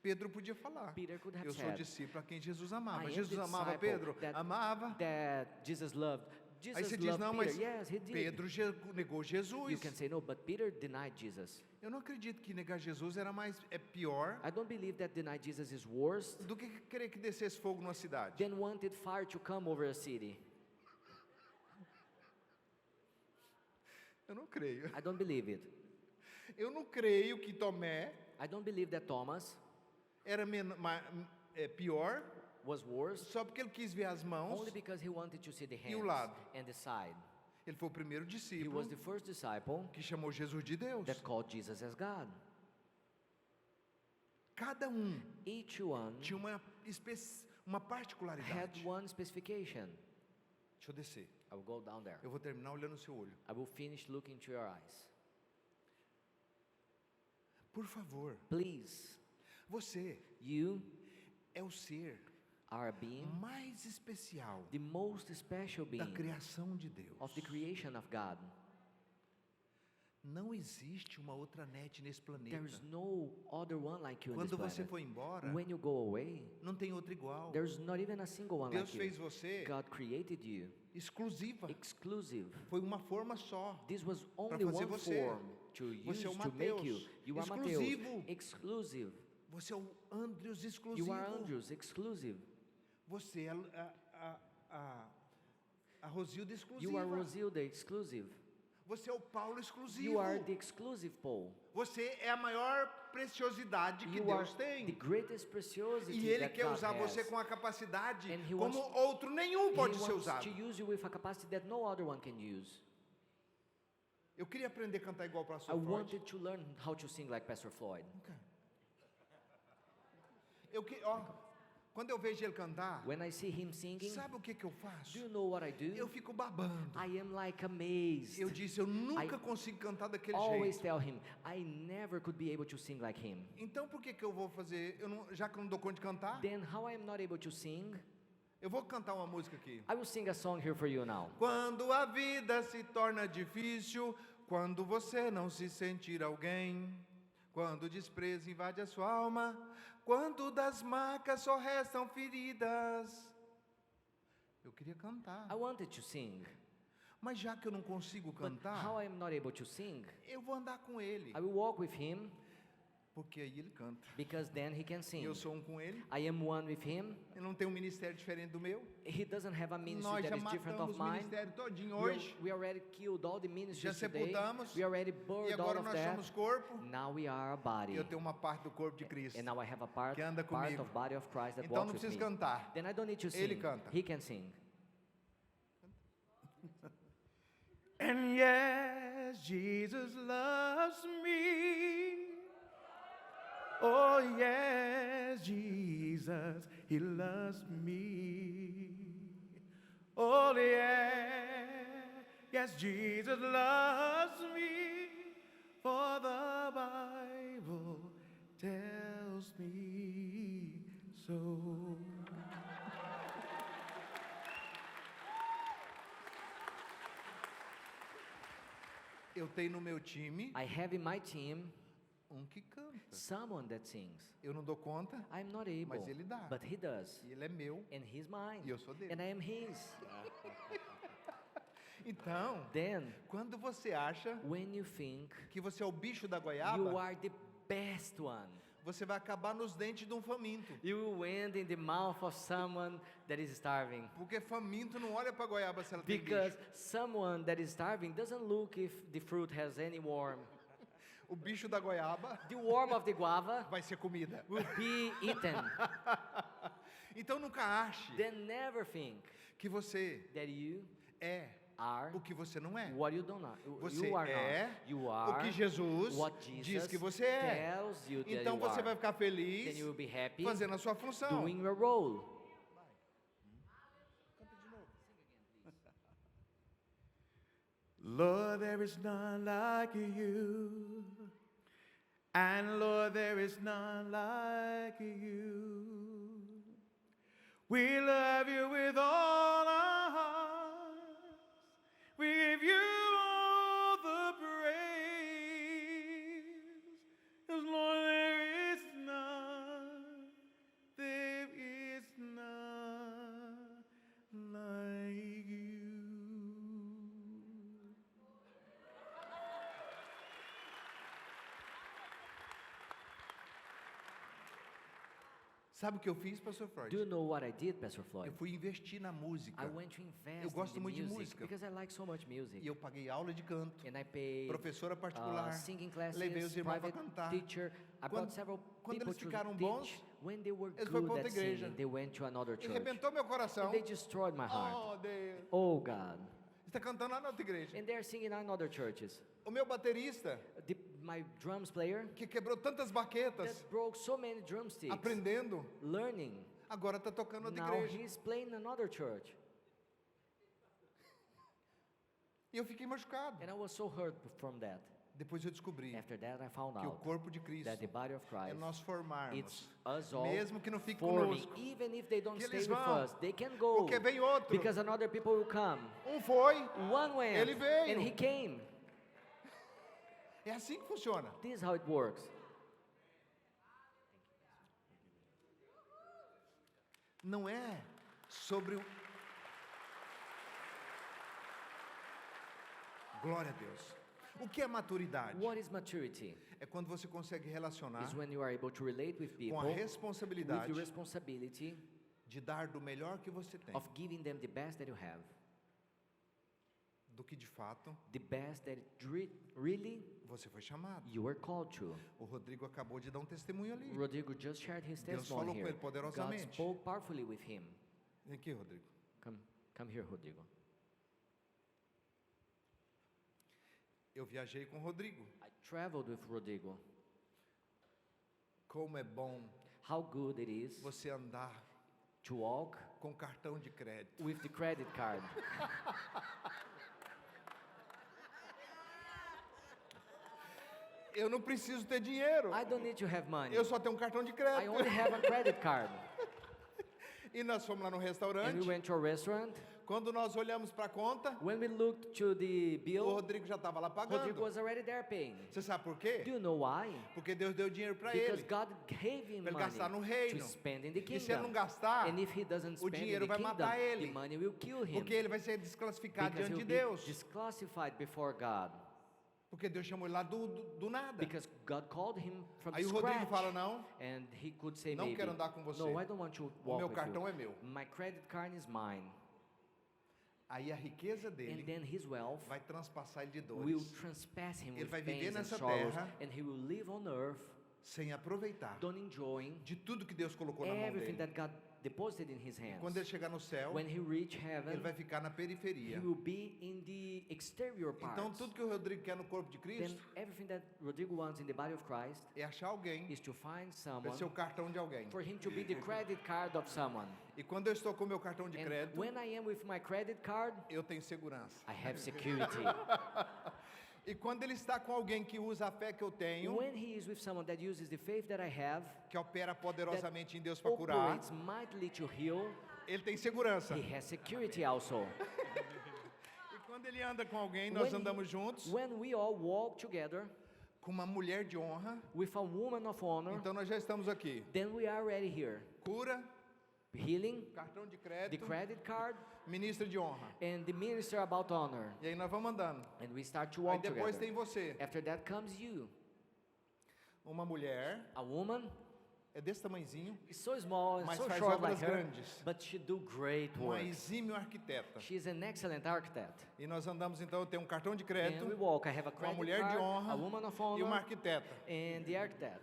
Pedro podia falar. Peter could have Eu sou o said, discípulo a quem Jesus amava. I am Jesus the amava disciple Pedro? that- Amava. That Jesus loved. Aí Jesus você diz, loved não, Peter. mas Yes, he did. Pedro negou Jesus. You can say no, but Peter denied Jesus. Eu não acredito que negar Jesus é pior I don't believe that deny Jesus is worse do que querer que descesse fogo numa cidade. than wanted fire to come over a city. Eu não creio. I don't believe it. Eu não creio que Tomé I don't believe that Thomas era pior was worse só porque ele quis ver as mãos. only because he wanted to see the E o hands lado? and the side. Ele foi o primeiro He discípulo was the first disciple que chamou Jesus de Deus. that called Jesus as God. Cada um Each one tinha uma had particularidade. one specification. Deixa eu descer. I will go down there. Eu vou terminar olhando no seu olho. I will finish looking into your eyes. Por favor, Please, você you é o ser are a being, mais especial the most special da being criação de Deus. of the creation of God. Não existe uma outra net nesse planeta. There's no other one like you in this Quando você planet. for embora, When you go away, não tem outra igual. there's not even a single one Deus like fez you. você God created you exclusiva. exclusive. Foi uma forma só. This was only fazer one você. form to Você é use o to make you. Mateus, You are exclusivo. Mateus, exclusive. Você é o Andrews You exclusivo. are Andrews, exclusive. Você é a Rosilda exclusiva. You are Rosilda, exclusive. Você é o Paulo exclusivo. You are the exclusive Paul. Você é a maior preciosidade que You are Deus the tem. greatest preciosity E Ele that quer God usar você has. com a capacidade And He como wants- outro nenhum pode He ser wants usado. to use you with a capacity that no other one can use. Eu queria aprender a cantar igual para I Pastor Floyd. wanted to learn how to sing like Pastor Floyd. Quando eu vejo ele cantar, When I see him singing, sabe o que eu do faço? you know what I do? Eu fico babando. I am like amazed. Eu disse, eu nunca consigo cantar daquele Always jeito. tell him, I never could be able to sing like him. Então por que eu vou fazer? Já que eu não dou conta de cantar, Then how I am not able to sing? eu vou cantar uma música aqui. I will sing a song here for you now. Quando a vida se torna difícil, quando você não se sentir alguém, quando o desprezo invade a sua alma, quando das marcas só restam feridas. Eu queria cantar, I wanted to sing, mas já que eu não consigo but cantar, how I am not able to sing? eu vou andar com ele, I will walk with him porque aí ele canta. because then he can E sing. eu sou um com ele, I am one with him. ele não tem um ministério diferente do meu. He doesn't have a ministry Nós já that is different matamos of o mine. ministério todinho We, hoje, we already killed all the já ministries today. sepultamos, We already e burned all agora of nós that. somos corpo, Now we are a e body. eu tenho uma parte do corpo de Cristo. And now I have a part, que anda part comigo. of body of Christ that Então walks não with preciso me. cantar. Then I don't need to sing. Ele canta. He can sing. And yes, Jesus loves me. Oh yes, Jesus, He loves me. Oh yes, Jesus loves me. For the Bible tells me so. Eu tenho no meu time I have in my team que canta. someone that sings. Eu não dou conta, I'm not able, mas ele dá. but he does. E ele é meu. And he's mine. E eu sou dele. And I am his. Então, Then, quando você acha when you think que você é o bicho da you goiaba, are the best one, você vai acabar nos dentes de um faminto. you will end in the mouth of someone that is starving. Porque faminto não olha para goiaba se ela tem Because bicho. someone that is starving doesn't look if the fruit has any worm. O bicho da goiaba The worm of the guava vai ser comida. will be eaten. Então nunca ache Then never think que você that you é are o que você não é. what you don't know. Você You are é not. You o are que Jesus what Jesus diz que você é. tells you that Então you você are. vai ficar Then feliz you will be happy fazendo a sua função. doing your role. Lord, there is none like you. And Lord, there is none like you. We love you with all our hearts. We give you all the praise. 'Cause Lord, there is none like you. Sabe o que eu fiz, Pastor Freud? Do you know what I did, Pastor Floyd? Eu fui investir na música. I went to invest Eu gosto in the muito de music música. because I like so much music. E eu paguei aula de canto, And I paid professora particular, singing classes, levei os irmãos para private cantar. teacher. I brought several Quando people eles to ficaram teach. bons, When they were eles foram good para outra at igreja. singing, they went to another E church. arrebentou meu coração. And they destroyed my heart. Oh, Deus. Oh God. Está cantando lá na outra igreja. And they're singing in other churches. O meu baterista, My drums player que quebrou tantas baquetas, that broke so many drumsticks, aprendendo, learning. agora está tocando outra Now igreja. he's playing in another church. E eu fiquei machucado. And I was so hurt from that. Depois eu descobri After that, I found que o out corpo de Cristo that the body of é Christ, nós formarmos, it's us all mesmo que não fique forming. conosco. Even if they don't Que stay eles with vão, us, they can go. porque vem outro. Because another people will come. Foi, One went, Ele veio. and he came. É assim que funciona. This is how it works. Não é sobre o... Glória a Deus. O que é maturidade? What is maturity? É quando você consegue relacionar Is when you are able to relate with com people a with responsabilidade the responsibility de dar do melhor que você tem, of giving them the best that you have, do que de fato the best that really você foi chamado. you were called to. O Rodrigo acabou de dar um testemunho ali. Rodrigo just shared his Deus testimony falou com here. ele poderosamente. God spoke powerfully with him. Vem aqui, Rodrigo. Come here, Rodrigo. Eu viajei com o Rodrigo. I traveled with Rodrigo. Como é bom How good it is você andar to walk com cartão de crédito. with the credit card. Eu não preciso ter dinheiro. I don't need to have money. Eu só tenho um cartão de I crédito. only have a credit card. E nós fomos lá no And we restaurante. went to a restaurant. Quando nós olhamos para a conta, When we looked to the o bill, Rodrigo já estava lá Rodrigo pagando. was already there paying. Você sabe por Do quê? you know why? Porque Deus deu dinheiro para Because ele. God gave him Para ele money gastar no reino. to spend in the E se ele não kingdom. gastar, And if he doesn't o spend in dinheiro the vai kingdom, matar the ele. money will kill him. Porque ele vai ser desclassificado Because diante he'll de be Deus. disclassified before God. Porque Deus chamou ele lá do nada. Because God called him from Aí o Rodrigo scratch. fala, não, And he could say não maybe, quero andar com você. no, I don't want to walk meu with cartão you. é meu. My credit card is mine. Aí a riqueza And dele then his wealth vai transpassar ele de will dores. transpass him Ele with vai viver pains and nessa sorrows. terra And he will live on earth, sem aproveitar don't enjoying de tudo que Deus colocou na mão everything dele. that God deposited in his hands. Quando ele chegar no céu, When he reach ele heaven, vai ficar na he periferia. will be in the exterior Então parts. tudo que o Rodrigo quer no corpo de Then Cristo everything that Rodrigo wants in the body of Christ é achar alguém, is to find é someone ser o cartão de alguém. for him to be the credit card of someone. E quando eu estou com o meu cartão de And crédito, when I am with my credit card, eu tenho segurança. I have security. E quando ele está com alguém que usa a fé que eu tenho, When he is with someone that uses the faith that I have, que opera poderosamente em Deus para curar, operates mightily to heal, ele tem segurança. he has security also. E quando ele anda com alguém, nós andamos juntos, When we all walk together com uma mulher de honra, with a woman of honor, então nós já estamos aqui. then we are already here. Cura, Healing, cartão de the crédito, credit card, ministro de honra. and the minister about honor. E aí nós vamos andando. And we start to Aí walk depois together. tem você. After that comes you. Uma mulher, A woman é desse tamanhozinho, is so small and mas so faz short like obras her, grandes. but she do great uma work. exímio arquiteta. She's an excellent architect. E nós andamos então, eu tenho um cartão de And we crédito, walk. I have a uma credit mulher de card, honra a woman of e uma honor, arquiteta. and the architect.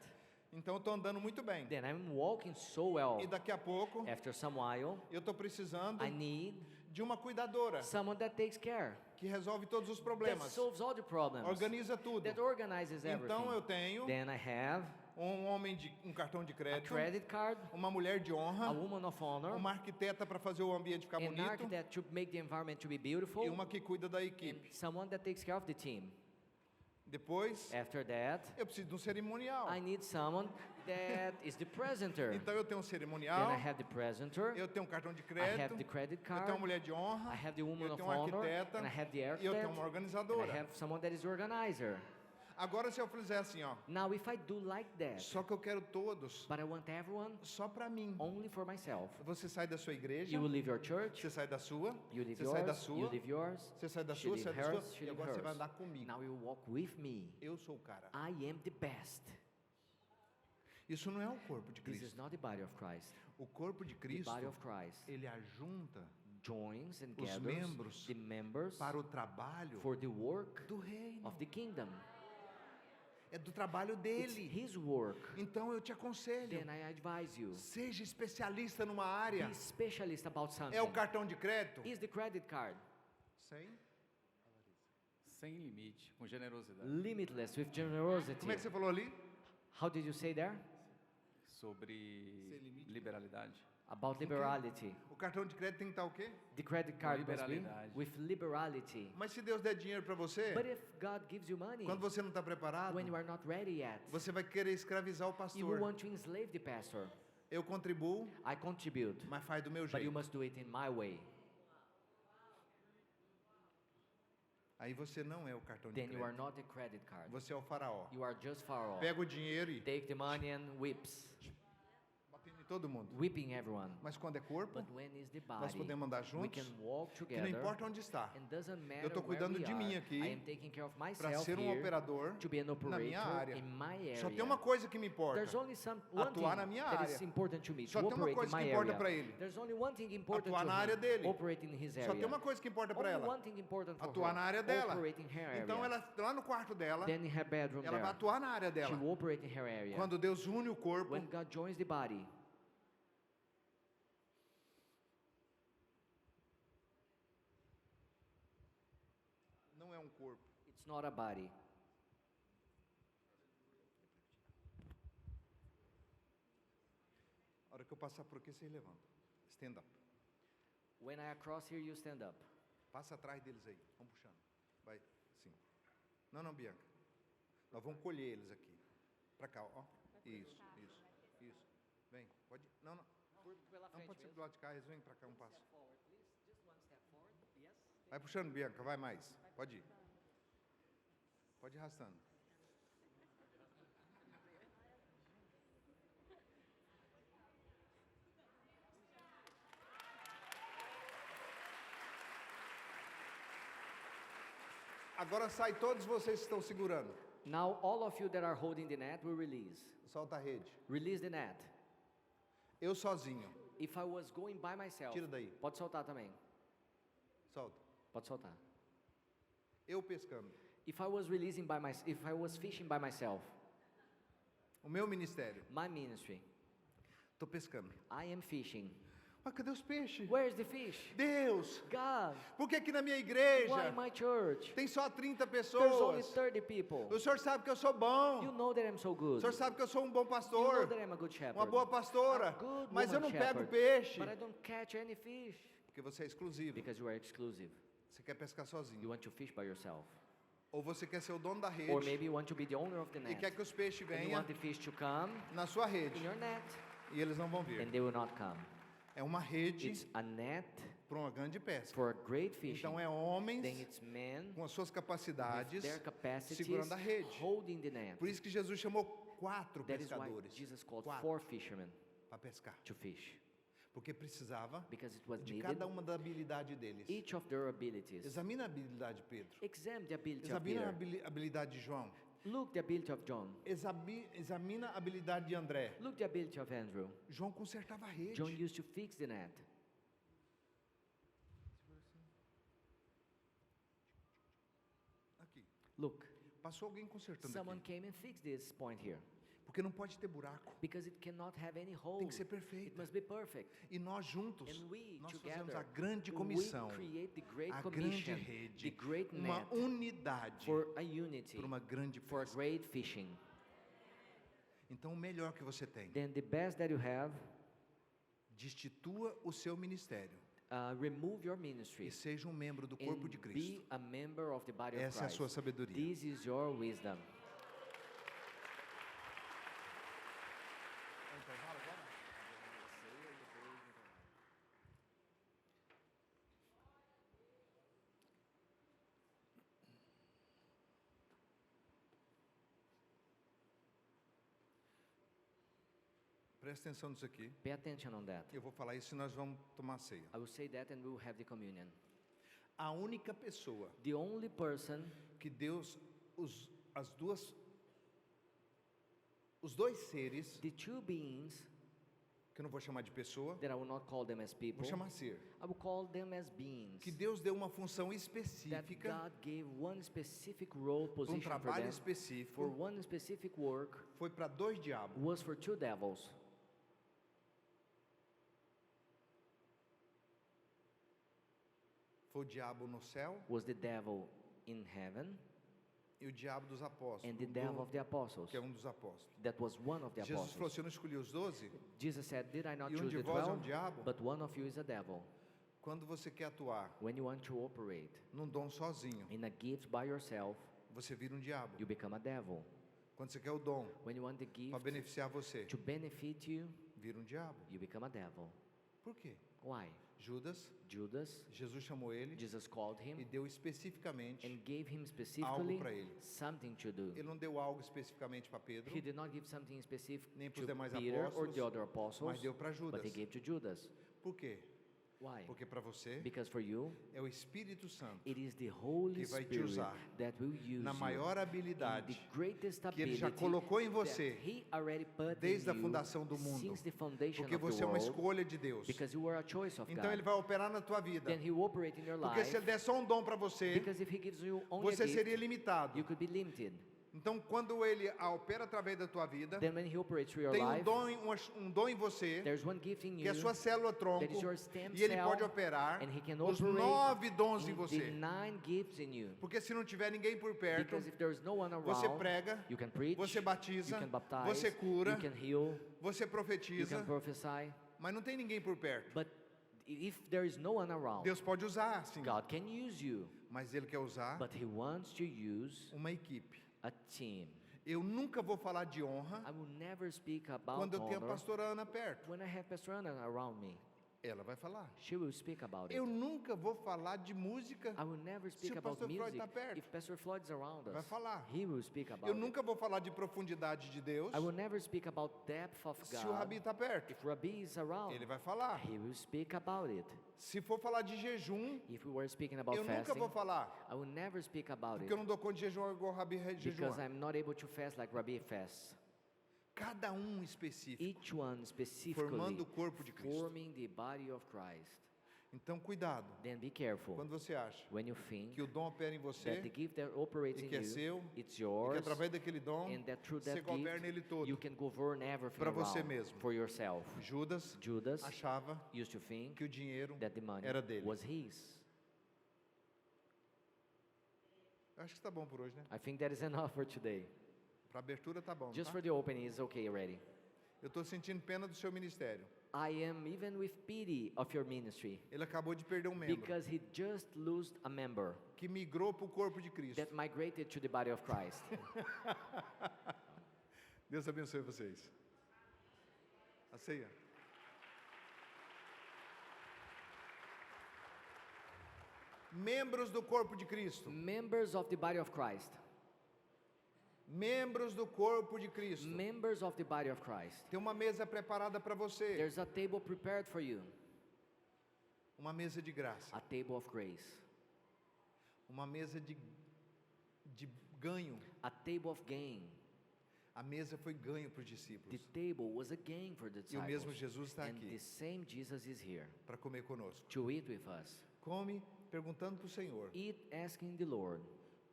Então eu estou andando muito bem. Then I'm walking so well. E daqui a pouco After some while, eu estou precisando I need de uma cuidadora someone that takes care, que resolve todos os that problemas, solves all the problems, organiza tudo. that organizes Então eu everything. tenho Then I have um homem de um cartão de a crédito, credit card, uma mulher de a honra, woman of honor, uma arquiteta para fazer o ambiente ficar an bonito architect to make the environment to be beautiful, e uma que cuida da and equipe. someone that takes care of the team. Depois After that, eu preciso de um cerimonial. I need someone that is the presenter. Então eu tenho um Then cerimonial, I have the presenter, eu tenho um cartão de I have crédito, the credit eu tenho card, uma mulher de I honra, have the woman eu of tenho um honor, arquiteta and I have the e eu tenho architect, uma and I organizadora. have someone that is the organizer. Agora se eu fizer assim, ó, Now, if I do like that, só que eu quero todos, but I want everyone só para mim. only for myself, Você sai da sua igreja, you will leave your church, você sai da sua, you leave você sai da yours, you sua, leave yours, você sai da she sua, leave sai da hers, sua, she e leave agora você vai hers. andar comigo. Now you walk with me. Eu sou o cara. I am the best. Isso não é o corpo de This is Cristo. not the body of Christ. O corpo de The Cristo, body of Christ ele ajunta joins and os gathers membros the members para o trabalho for the work do reino. of the kingdom. É do trabalho It's dele. his work. Então eu te aconselho, Then I advise you, seja especialista numa área. be specialist about something. É o cartão de crédito? Is the credit card Sem. Sem limite, com generosidade. limitless with generosity? Como é que você falou ali? How did you say there? Sobre liberalidade. About liberality. O cartão de crédito tem que estar o quê? The credit card must be Liberalidade. with liberality. Mas se Deus der dinheiro para você, But if God gives you money quando você não está preparado, when you are not ready yet, você vai querer escravizar o you pastor. want to enslave the pastor. Eu contribuo, I contribute, mas faz do meu but you jeito. must do it in my way. Aí você não é o cartão de then you are crédito. not a credit card. Você é o faraó. You are just Pharaoh. Pega o dinheiro e Take the money and whips, batendo em todo mundo. whipping everyone. Mas quando é corpo, But when is the nós body, podemos andar we juntos, can walk que não together. importa onde está. And doesn't Eu matter estou where cuidando we de mim are. aqui I am taking care of para myself ser um here operador to be an na minha operator área. in my area. Só tem uma coisa que me importa. There's only one Atuar thing na minha that área. is important to me, Só to tem uma operate in coisa my que importa area. para ele. There's only one thing important Atuar to na him, área dele. operate in his area. Só tem uma coisa que importa para Only ela. one thing important for Atuar her, na área dela. operate in her area. Então ela lá no quarto dela, Then in her bedroom ela vai there, atuar na área she dela. will operate in her area. Quando Deus une o corpo, When God joins the body, não é um corpo. it's not a body. A hora que eu passar por aqui, vocês levantam. Stand up. When I cross here, you stand up. Passa atrás deles aí. Vamos puxando. Vai, sim. Não, não, Bianca. Nós vamos colher eles aqui. Pra cá, ó. Isso, isso, isso. Vem, pode. Não, não. Não pode ser do lado de cá, eles vêm pra cá um passo. Vai puxando, Bianca, vai mais. Pode ir. Pode ir arrastando. Agora sai todos vocês que estão segurando. Now all of you that are holding the net will release. Solta a rede. Release the net. Eu sozinho. If I was going by myself, Tira daí. pode soltar também. Solta. Pode soltar. Eu pescando. If I was releasing by my, if I was fishing by myself, O meu ministério. my ministry, Tô pescando. I am fishing. Mas cadê os peixes? Where's the fish? Deus! God, Por que aqui na minha why igreja my church? tem só 30 There's only pessoas? 30 people. O senhor sabe que eu sou bom. You know that I'm so O good. senhor sabe que eu sou um bom You know pastor. that I'm a good shepherd. Uma boa pastora. A good Mas eu woman não pego shepherd. peixe. But I don't catch any fish. Porque você é exclusivo. Because you are exclusive. Você quer pescar You sozinho. want to fish by yourself. Ou você quer ser o dono da Or rede maybe you want to be the owner of the e net. quer que os peixes And you venham want the fish to come na sua rede. in your net. E eles não vão vir. And they will not come. É uma rede It's a net para uma grande pesca. for great fishing. Então é Then homens it's men com as suas with capacidades their capacities segurando a rede. holding the net. Por isso que Jesus chamou 4 That is why pescadores. Jesus called 4 4 fishermen para pescar. to fish. Porque precisava Because it was de needed. cada uma da habilidade deles. Each of their abilities. Examina a habilidade de Pedro. Examine the ability of Examina a Peter. habilidade de João. Look the ability of John. Examina a habilidade de André. Look the ability of Andrew. João consertava a rede. John used to fix the net. Aqui. Look, Passou alguém consertando someone aqui. came and fixed this point here. Porque não pode ter buraco. Because it cannot have any hole. Tem que ser It perfeito. must be perfect. E nós juntos, And we nós fazemos together, a grande we comissão, create the great a grande commission, the rede, great uma net unidade for a unity, para uma grande for pesca. great fishing. Então o melhor que você tem, Then the best that you have, destitua o seu ministério remove your ministry e seja um membro do corpo de and Cristo. be a member of the body of Essa é a Christ. sua sabedoria. This is your wisdom. Presta atenção nisso aqui. Pay attention on that. Eu vou falar isso e nós vamos tomar ceia. I will say that and we will have the communion. A única pessoa The only person que Deus, os dois seres, the two beings que eu não vou chamar de pessoa, that I will not call them as people, vou chamar ser, I will call them as beings que Deus deu uma função that específica God gave one specific role para um position for trabalho them, for específico, one specific work, foi para 2 diabos. was for 2 devils. Foi o diabo no céu Was the devil in heaven e o diabo dos apóstolos, and the devil of the apostles. que é um dos apóstolos. That was one of the Jesus falou, apostles. se eu não escolhi os 12, Jesus said, did I not e um choose de the vós é 12? diabo, But one of you is a devil. quando você quer atuar When you want to operate num dom sozinho, in a gift by yourself, você vira um diabo. you become a devil. Quando você quer o dom When you want the gift para beneficiar você, to benefit you, vira um diabo. you become a devil. Por quê? Why? Judas, Judas, Jesus chamou ele Jesus called e him deu especificamente and gave him algo specifically para ele. something to do. Ele não deu algo especificamente para Pedro, He did not give something specific nem para os to demais Peter or apóstolos, the other apostles, mas deu para but Judas. he gave to Judas. Por quê? Why? Porque para você Because for you, é o Espírito Santo it is the Holy que vai te Spirit usar that will use na you maior in habilidade the greatest que Ele já ability colocou em that você He already put desde a in you fundação do mundo, since the foundation porque of você the é uma world, escolha de Deus. because you are a choice of Então God. Ele vai operar na tua vida, Then He will operate in your porque life, se Ele der só um dom para você, because if He gives you only você a gift, seria limitado. you could be limited. Então, quando Ele opera através da tua vida, Then when He operates through your tem life, um dom em você, there's one gift in que é a you sua célula tronco, that is your stem e Ele cell, pode operar and He can os operate 9 dons em in você. the 9 gifts in you. Porque se não tiver ninguém por perto, Because if there's no one você around, prega, you can preach, você batiza, you can baptize, você cura, you can heal, você you profetiza, can prophesy. mas não tem ninguém por perto. But if there is no one around, Deus pode usar, sim, God can use you, mas Ele quer usar but He wants to use uma equipe. a team. Eu nunca vou falar de honra I will never speak about quando eu tenho a honor pastora Ana perto. when I have Pastor Anna around me. Ela vai falar. She will speak about it. Eu nunca vou falar de música. I will never speak o about Pastor Floyd music tá perto. if Pastor Floyd is around Vai us. falar. He will speak about Eu it. nunca vou falar de profundidade de Deus I will never speak about depth of se o Rabi God está perto. if Rabbi is around. Ele vai falar. He will speak about it. Se for falar de jejum, If we were speaking about eu nunca fasting, vou falar. I will never speak about Porque eu it não dou conta de jejum igual o Rabi because jejum. I'm not able to fast like Rabbi fasts. Cada um específico. Each one specifically Formando o corpo de Cristo. forming the body of Christ. Então, cuidado. Then be careful Quando você acha when you think que o dom opera em that você the gift that operates e in que é you, seu, it's e que yours, através daquele dom and that through você that governa ele gift todo. you can govern everything Pra você around mesmo. for yourself. Judas Judas achava used to think que o dinheiro that the money era dele. was his. Acho que está bom por hoje, né? I think that is enough for today. Para abertura tá bom, Just tá? for the opening is okay already. Eu estou sentindo pena do seu ministério. I am even with pity of your ministry Ele acabou de perder um membro because he just lost a member que migrou para o corpo de Cristo. that migrated to the body of Christ. Deus abençoe vocês. A ceia. Membros do corpo de Cristo. Members of the body of Christ. Membros do corpo de Cristo. Members of the body of Christ. Tem uma mesa preparada para você. There's a table prepared for you, Uma mesa de graça. a table of grace, Uma mesa de ganho. a table of gain. A mesa foi ganho para os The discípulos. table was a gain for the E o mesmo disciples. Jesus está And aqui the same Jesus is here para comer conosco. to eat with us. Come perguntando para o Senhor: Eat asking the Lord,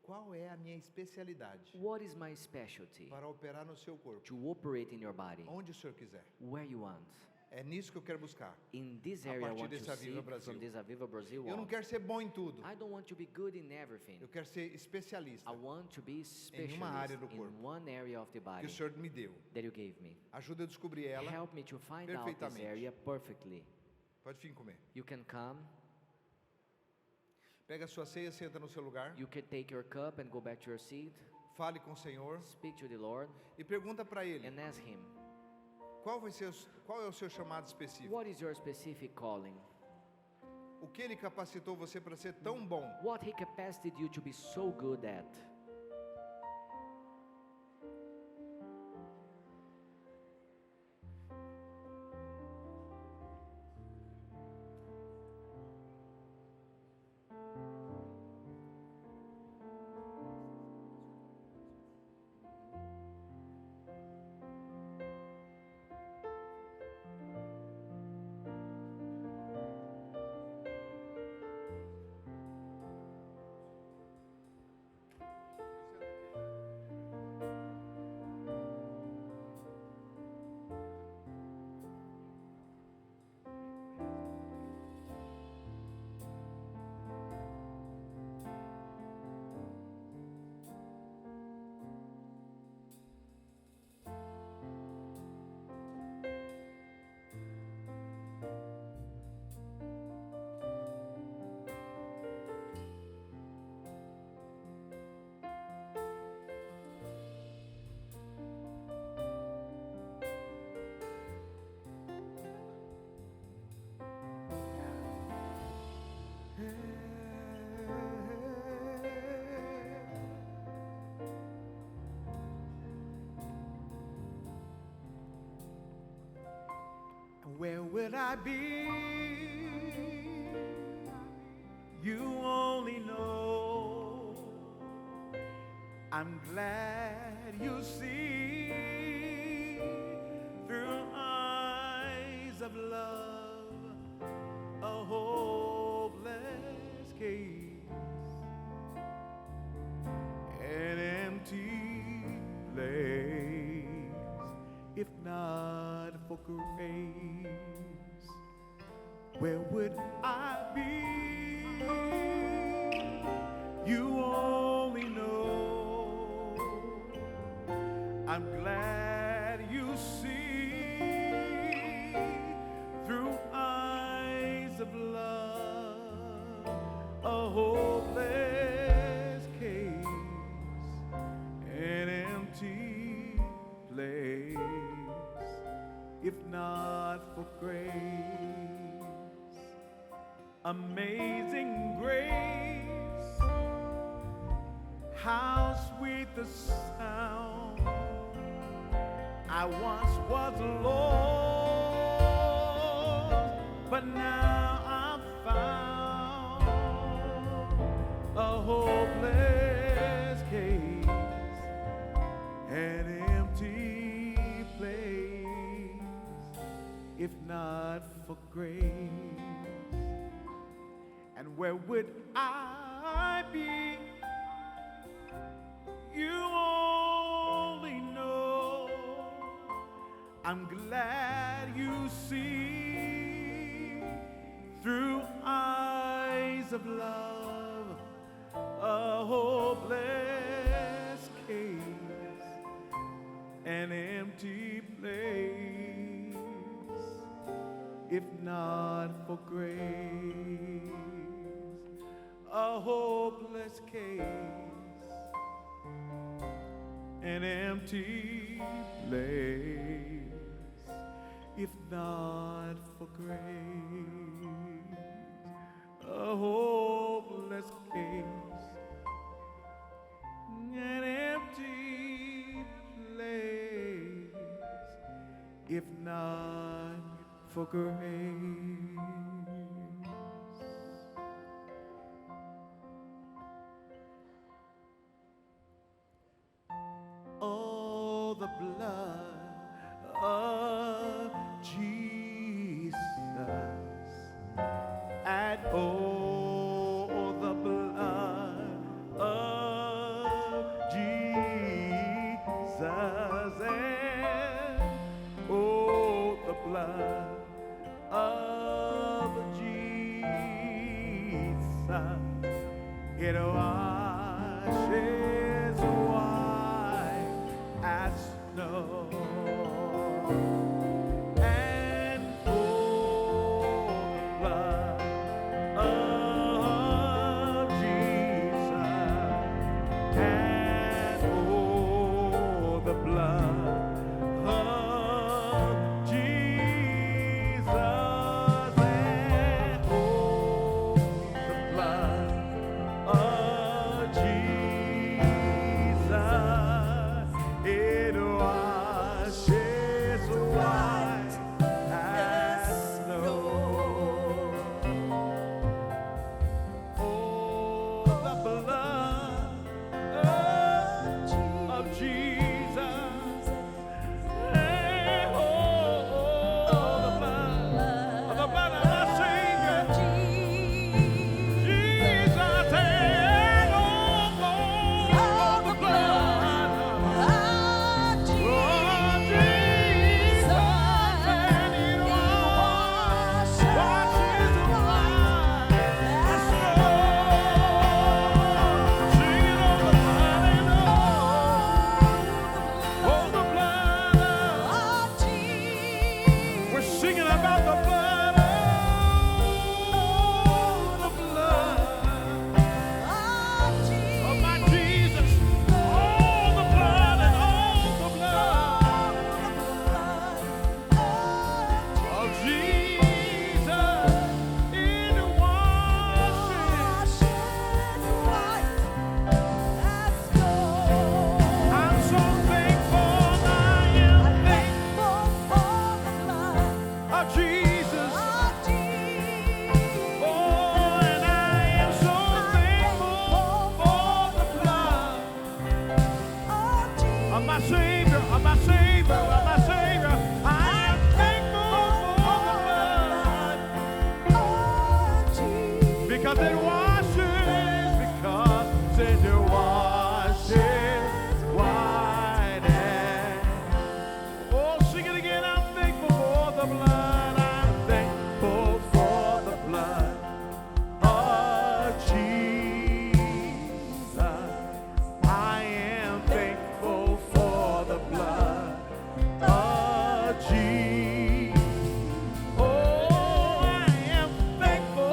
qual é a minha especialidade what is my specialty para operar no seu corpo? to operate in your body, Onde o Senhor quiser. where you want. É nisso que eu quero buscar. In this A area, I partir want desse to Aviva seek Brasil. from this Aviva Brazil Eu não on. quero ser bom em tudo. I don't want to be good in everything. Eu quero ser especialista I want to be specialist área do in corpo. one area of the que body o Senhor me deu. that you gave me. Ajuda eu a descobrir ela. Help me to find out this perfeitamente. area perfectly. Pode vir comer. You can come, Pega a sua ceia, senta no seu lugar. you can take your cup and go back to your seat, Fale com o Senhor speak to the Lord, e pergunta para Ele and ask Him, qual é o seu chamado específico. what is your specific calling? O que Ele capacitou você para ser tão bom. What He capacitated you to be so good at? Where would I be? You only know. I'm glad you see through eyes of love a hopeless case, an empty place, if not for grace. Where would I be? You only know. I'm glad you see through eyes of love a hopeless case, an empty place, if not for grace. Amazing grace, how sweet the sound. I once was lost, but now I'm found. A hopeless case, an empty place, if not for grace. And where would I be? You only know. I'm glad you see through eyes of love a hopeless case, an empty place, if not for grace. A hopeless case, an empty place, if not for grace. A hopeless case, an empty place, if not for grace. Oh, the blood of Jesus, and oh, the blood of Jesus, and oh, the blood of Jesus, it washes white as snow. And oh, the blood of Jesus, and oh, the blood of Jesus, and oh, the blood of Because it washes, because it washes white as. Oh, sing it again. I'm thankful for the blood. I'm thankful for the blood of Jesus. I am thankful for the blood of Jesus. Oh, I am thankful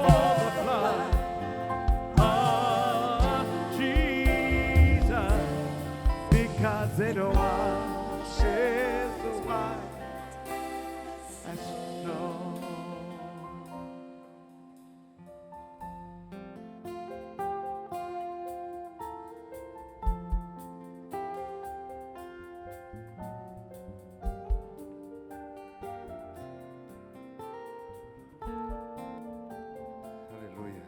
for the blood of Jesus, because it washes white as snow. Aleluia.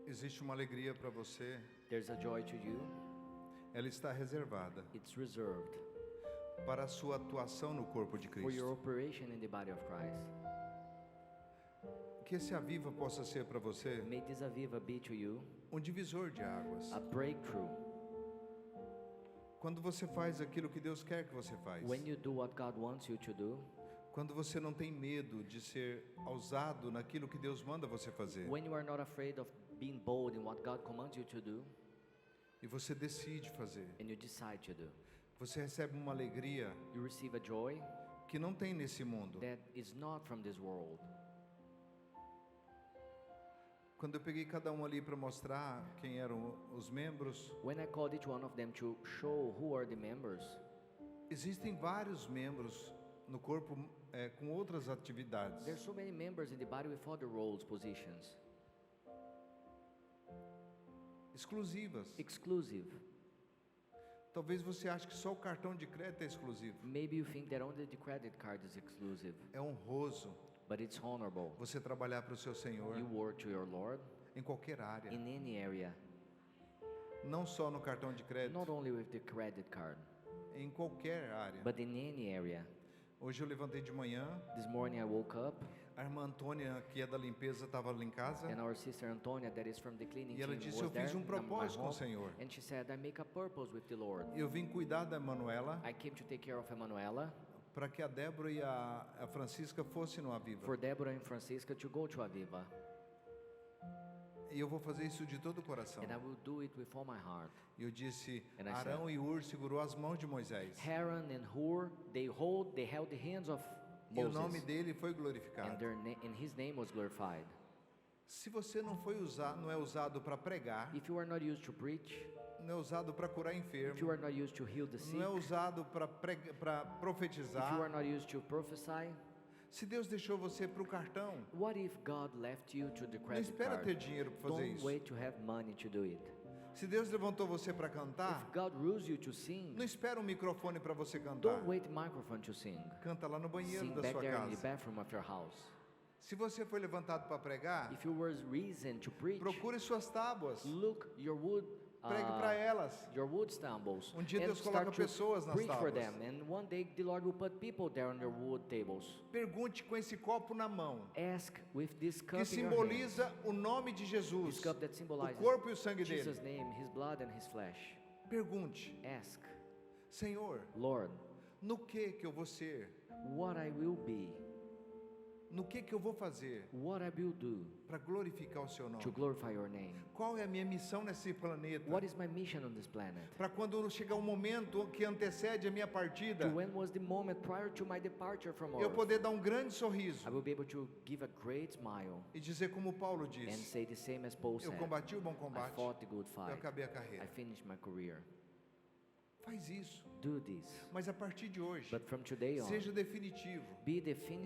Existe uma alegria para você, There's a joy to you. ela está reservada It's reserved para a sua atuação no corpo de for your Cristo. operation in the body of Christ. Que esse aviva possa ser para você May this Aviva be to you um divisor de águas. a breakthrough. Quando você faz aquilo que Deus quer que você faz. When you do what God wants you to do, Quando você não tem medo de ser ousado naquilo que Deus manda você fazer. when you are not afraid of being bold in what God commands you to do, E você decide fazer. and you decide to do, Você recebe uma alegria you receive a joy que não tem nesse mundo. that is not from this world. Quando eu peguei cada um ali para mostrar quem eram os membros, When I called each one of them to show who are the members, existem vários membros no corpo com outras atividades. there's so many members in the body with other roles, positions, Exclusivas. exclusive. Talvez você ache que só o cartão de crédito é exclusivo. Maybe you think that only the credit card is exclusive, É honroso but it's honorable. você trabalhar para o seu Senhor You work to your Lord em qualquer área, in any area, não só no cartão de crédito, not only with the credit card, em qualquer área. but in any area. Hoje eu levantei de manhã, This morning I woke up a irmã Antônia, que é da limpeza, estava lá em casa, and our sister Antonia, that is from the cleaning e ela team, disse: was eu fiz there um in my propósito com o home, Senhor. and she said, I make a purpose with the Lord. Eu vim cuidar da Manuela I came to take care of Emanuela, para que a Débora e a Francisca fossem no Aviva. for Deborah and Francisca to go to Aviva, E eu vou fazer isso de todo o coração. and I will do it with all my heart. E eu disse: And I Arão e Ur segurou as mãos de Moisés. Aaron and Hur, they held the hands of E o nome Moses, dele foi and glorificado. and his name was glorified. Se você não é usado para pregar, If you are not used to preach, não é usado para curar if you enfermo, are not used to heal the sick, não é usado para if you are profetizar. not used to prophesy, Se Deus deixou você para o cartão, what if God left you to the não credit espera ter card? dinheiro para fazer Don't isso. wait to have money to do it. Se Deus levantou você para cantar, If God rules you to sing, não espera um microfone para você cantar. don't wait microphone to sing. Canta lá no banheiro Sing da back sua there in the casa. bathroom of your house. Se você foi levantado para pregar, If you were reason to preach, procure suas tábuas. look your wood, Pregue para elas. your wood stumbles, Um dia and Deus start coloca to pessoas nas preach for tábuas. them. And one day the Lord will put people there on your wood tables. Pergunte com esse copo na mão, Ask with this cup que in your hand, simboliza o nome de Jesus, this cup that o symbolizes corpo e o sangue dele. Jesus' name, His blood and His flesh. Pergunte: Ask, Senhor, Lord, no que eu vou ser? what I will be, No que eu vou fazer what I will do para glorificar o seu nome? to glorify your name. Qual é a minha missão nesse planeta? What is my mission on this planet? Para quando chegar o momento que antecede a minha partida, To when was the moment prior to my departure from eu earth? poder dar um grande sorriso I will be able to give a great smile e dizer como Paulo and disse: say the same as Paul eu said. combati o bom I combate, fought the good eu fight. acabei a I carreira. finished my career. Faz isso, Do this. mas a partir de hoje, But from today on, seja definitivo. be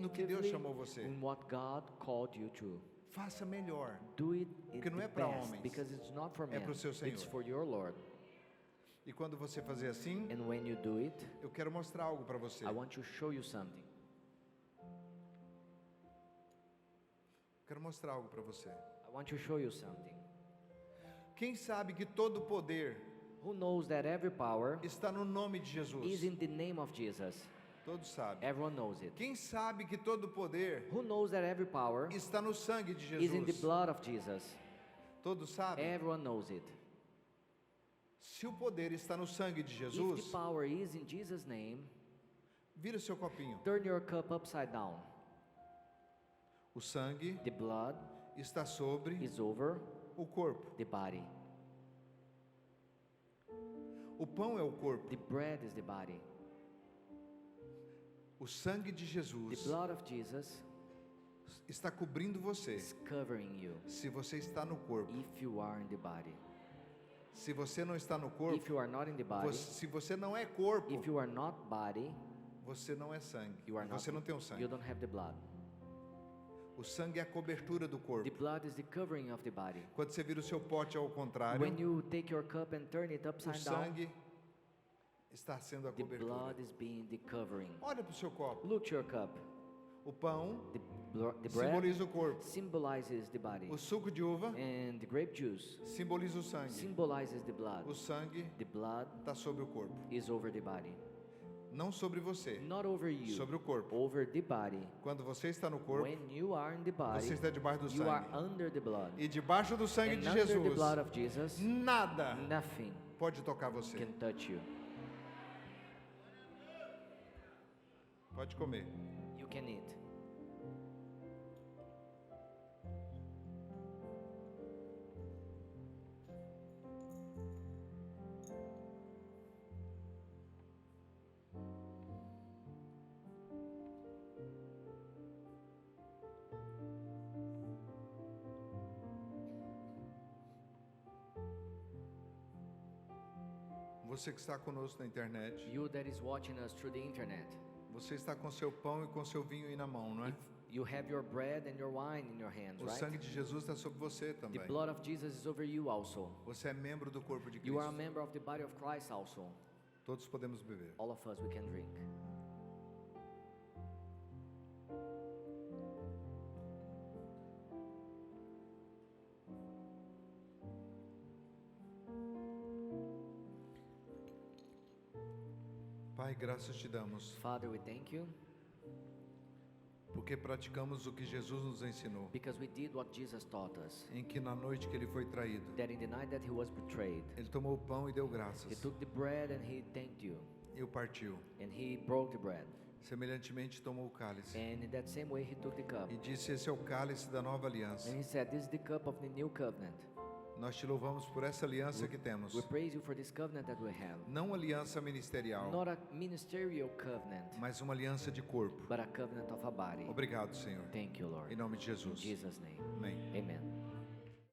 no que Deus definitively chamou você. in what God called you to. Faça melhor. Do it in Porque não the é pra best, homens, because it's not for é men, pro seu it's Senhor. for your Lord. E quando você fazer assim, And when you do it, eu quero mostrar algo para você. I want to show you something. Quero mostrar algo para você. I want to show you something. Quem sabe que todo poder Who knows that every power está no nome de is Jesus? in the name of Jesus? Todos sabem. Everyone knows it. Quem sabe que todo poder Who knows that every power está no sangue de is in the Jesus? blood of Jesus? Todos sabem. Everyone knows it. Se o poder está no sangue de If Jesus, the power is in Jesus' name, vira o seu copinho. turn your cup upside down. O sangue The blood está sobre is over o corpo. the body. O pão é o corpo. The bread is the body. O sangue de The Jesus blood of Jesus está cobrindo você. is covering you Se você está no corpo. if you are in the body. Se você não está no If corpo, you are not in the body, se você não é corpo, if you are not body, você não é sangue. you are not. Você não tem o You sangue. don't have the blood. O sangue é a cobertura do The corpo. blood is the covering of the body. Quando você vira o seu pote ao contrário, When you take your cup and turn it o upside down, sangue está sendo a the cobertura. blood is being the covering. Olha para o seu copo. Look to your cup. O pão The bread simboliza o corpo. symbolizes the body, O suco de uva and the grape juice simboliza o sangue. symbolizes the blood. O sangue The blood está sobre o corpo. is over the body, Não sobre você, not over you, sobre o corpo. over the body. Quando você está no corpo, When you are in the body, você está debaixo do you are sangue. under the blood. E debaixo do sangue And de under the Jesus, blood of Jesus, nada nothing pode tocar você. can touch you. Pode comer. You can eat. Você que está conosco na internet, You that is watching us through the internet, você está com seu pão e com seu vinho aí na mão, não é? you have your bread and your wine in your hands, O right? sangue de Jesus está sobre você The também. blood of Jesus is over you also. Você é membro do corpo de You are a Cristo. member of the body of Christ also. Todos podemos beber. All of us, we can drink. Pai, graças te damos, Father, we thank you porque praticamos o que Jesus nos ensinou. because we did what Jesus taught us. Em que na noite que ele foi traído, That in the night that he was betrayed, ele tomou o pão e deu he graças. took the bread and he thanked you. E o partiu. And he broke the bread. Semelhantemente tomou o cálice. And in that same way he took the cup. E disse, esse é o cálice da nova aliança. And he said, this is the cup of the new covenant. Nós te louvamos por essa aliança que temos. We praise you for this covenant that we have. Não aliança ministerial, Not a ministerial covenant, mas uma aliança de corpo. but a covenant of a body. Obrigado, Senhor. Thank you, Lord. Em nome de In Jesus. Jesus' name. Amém. Amen.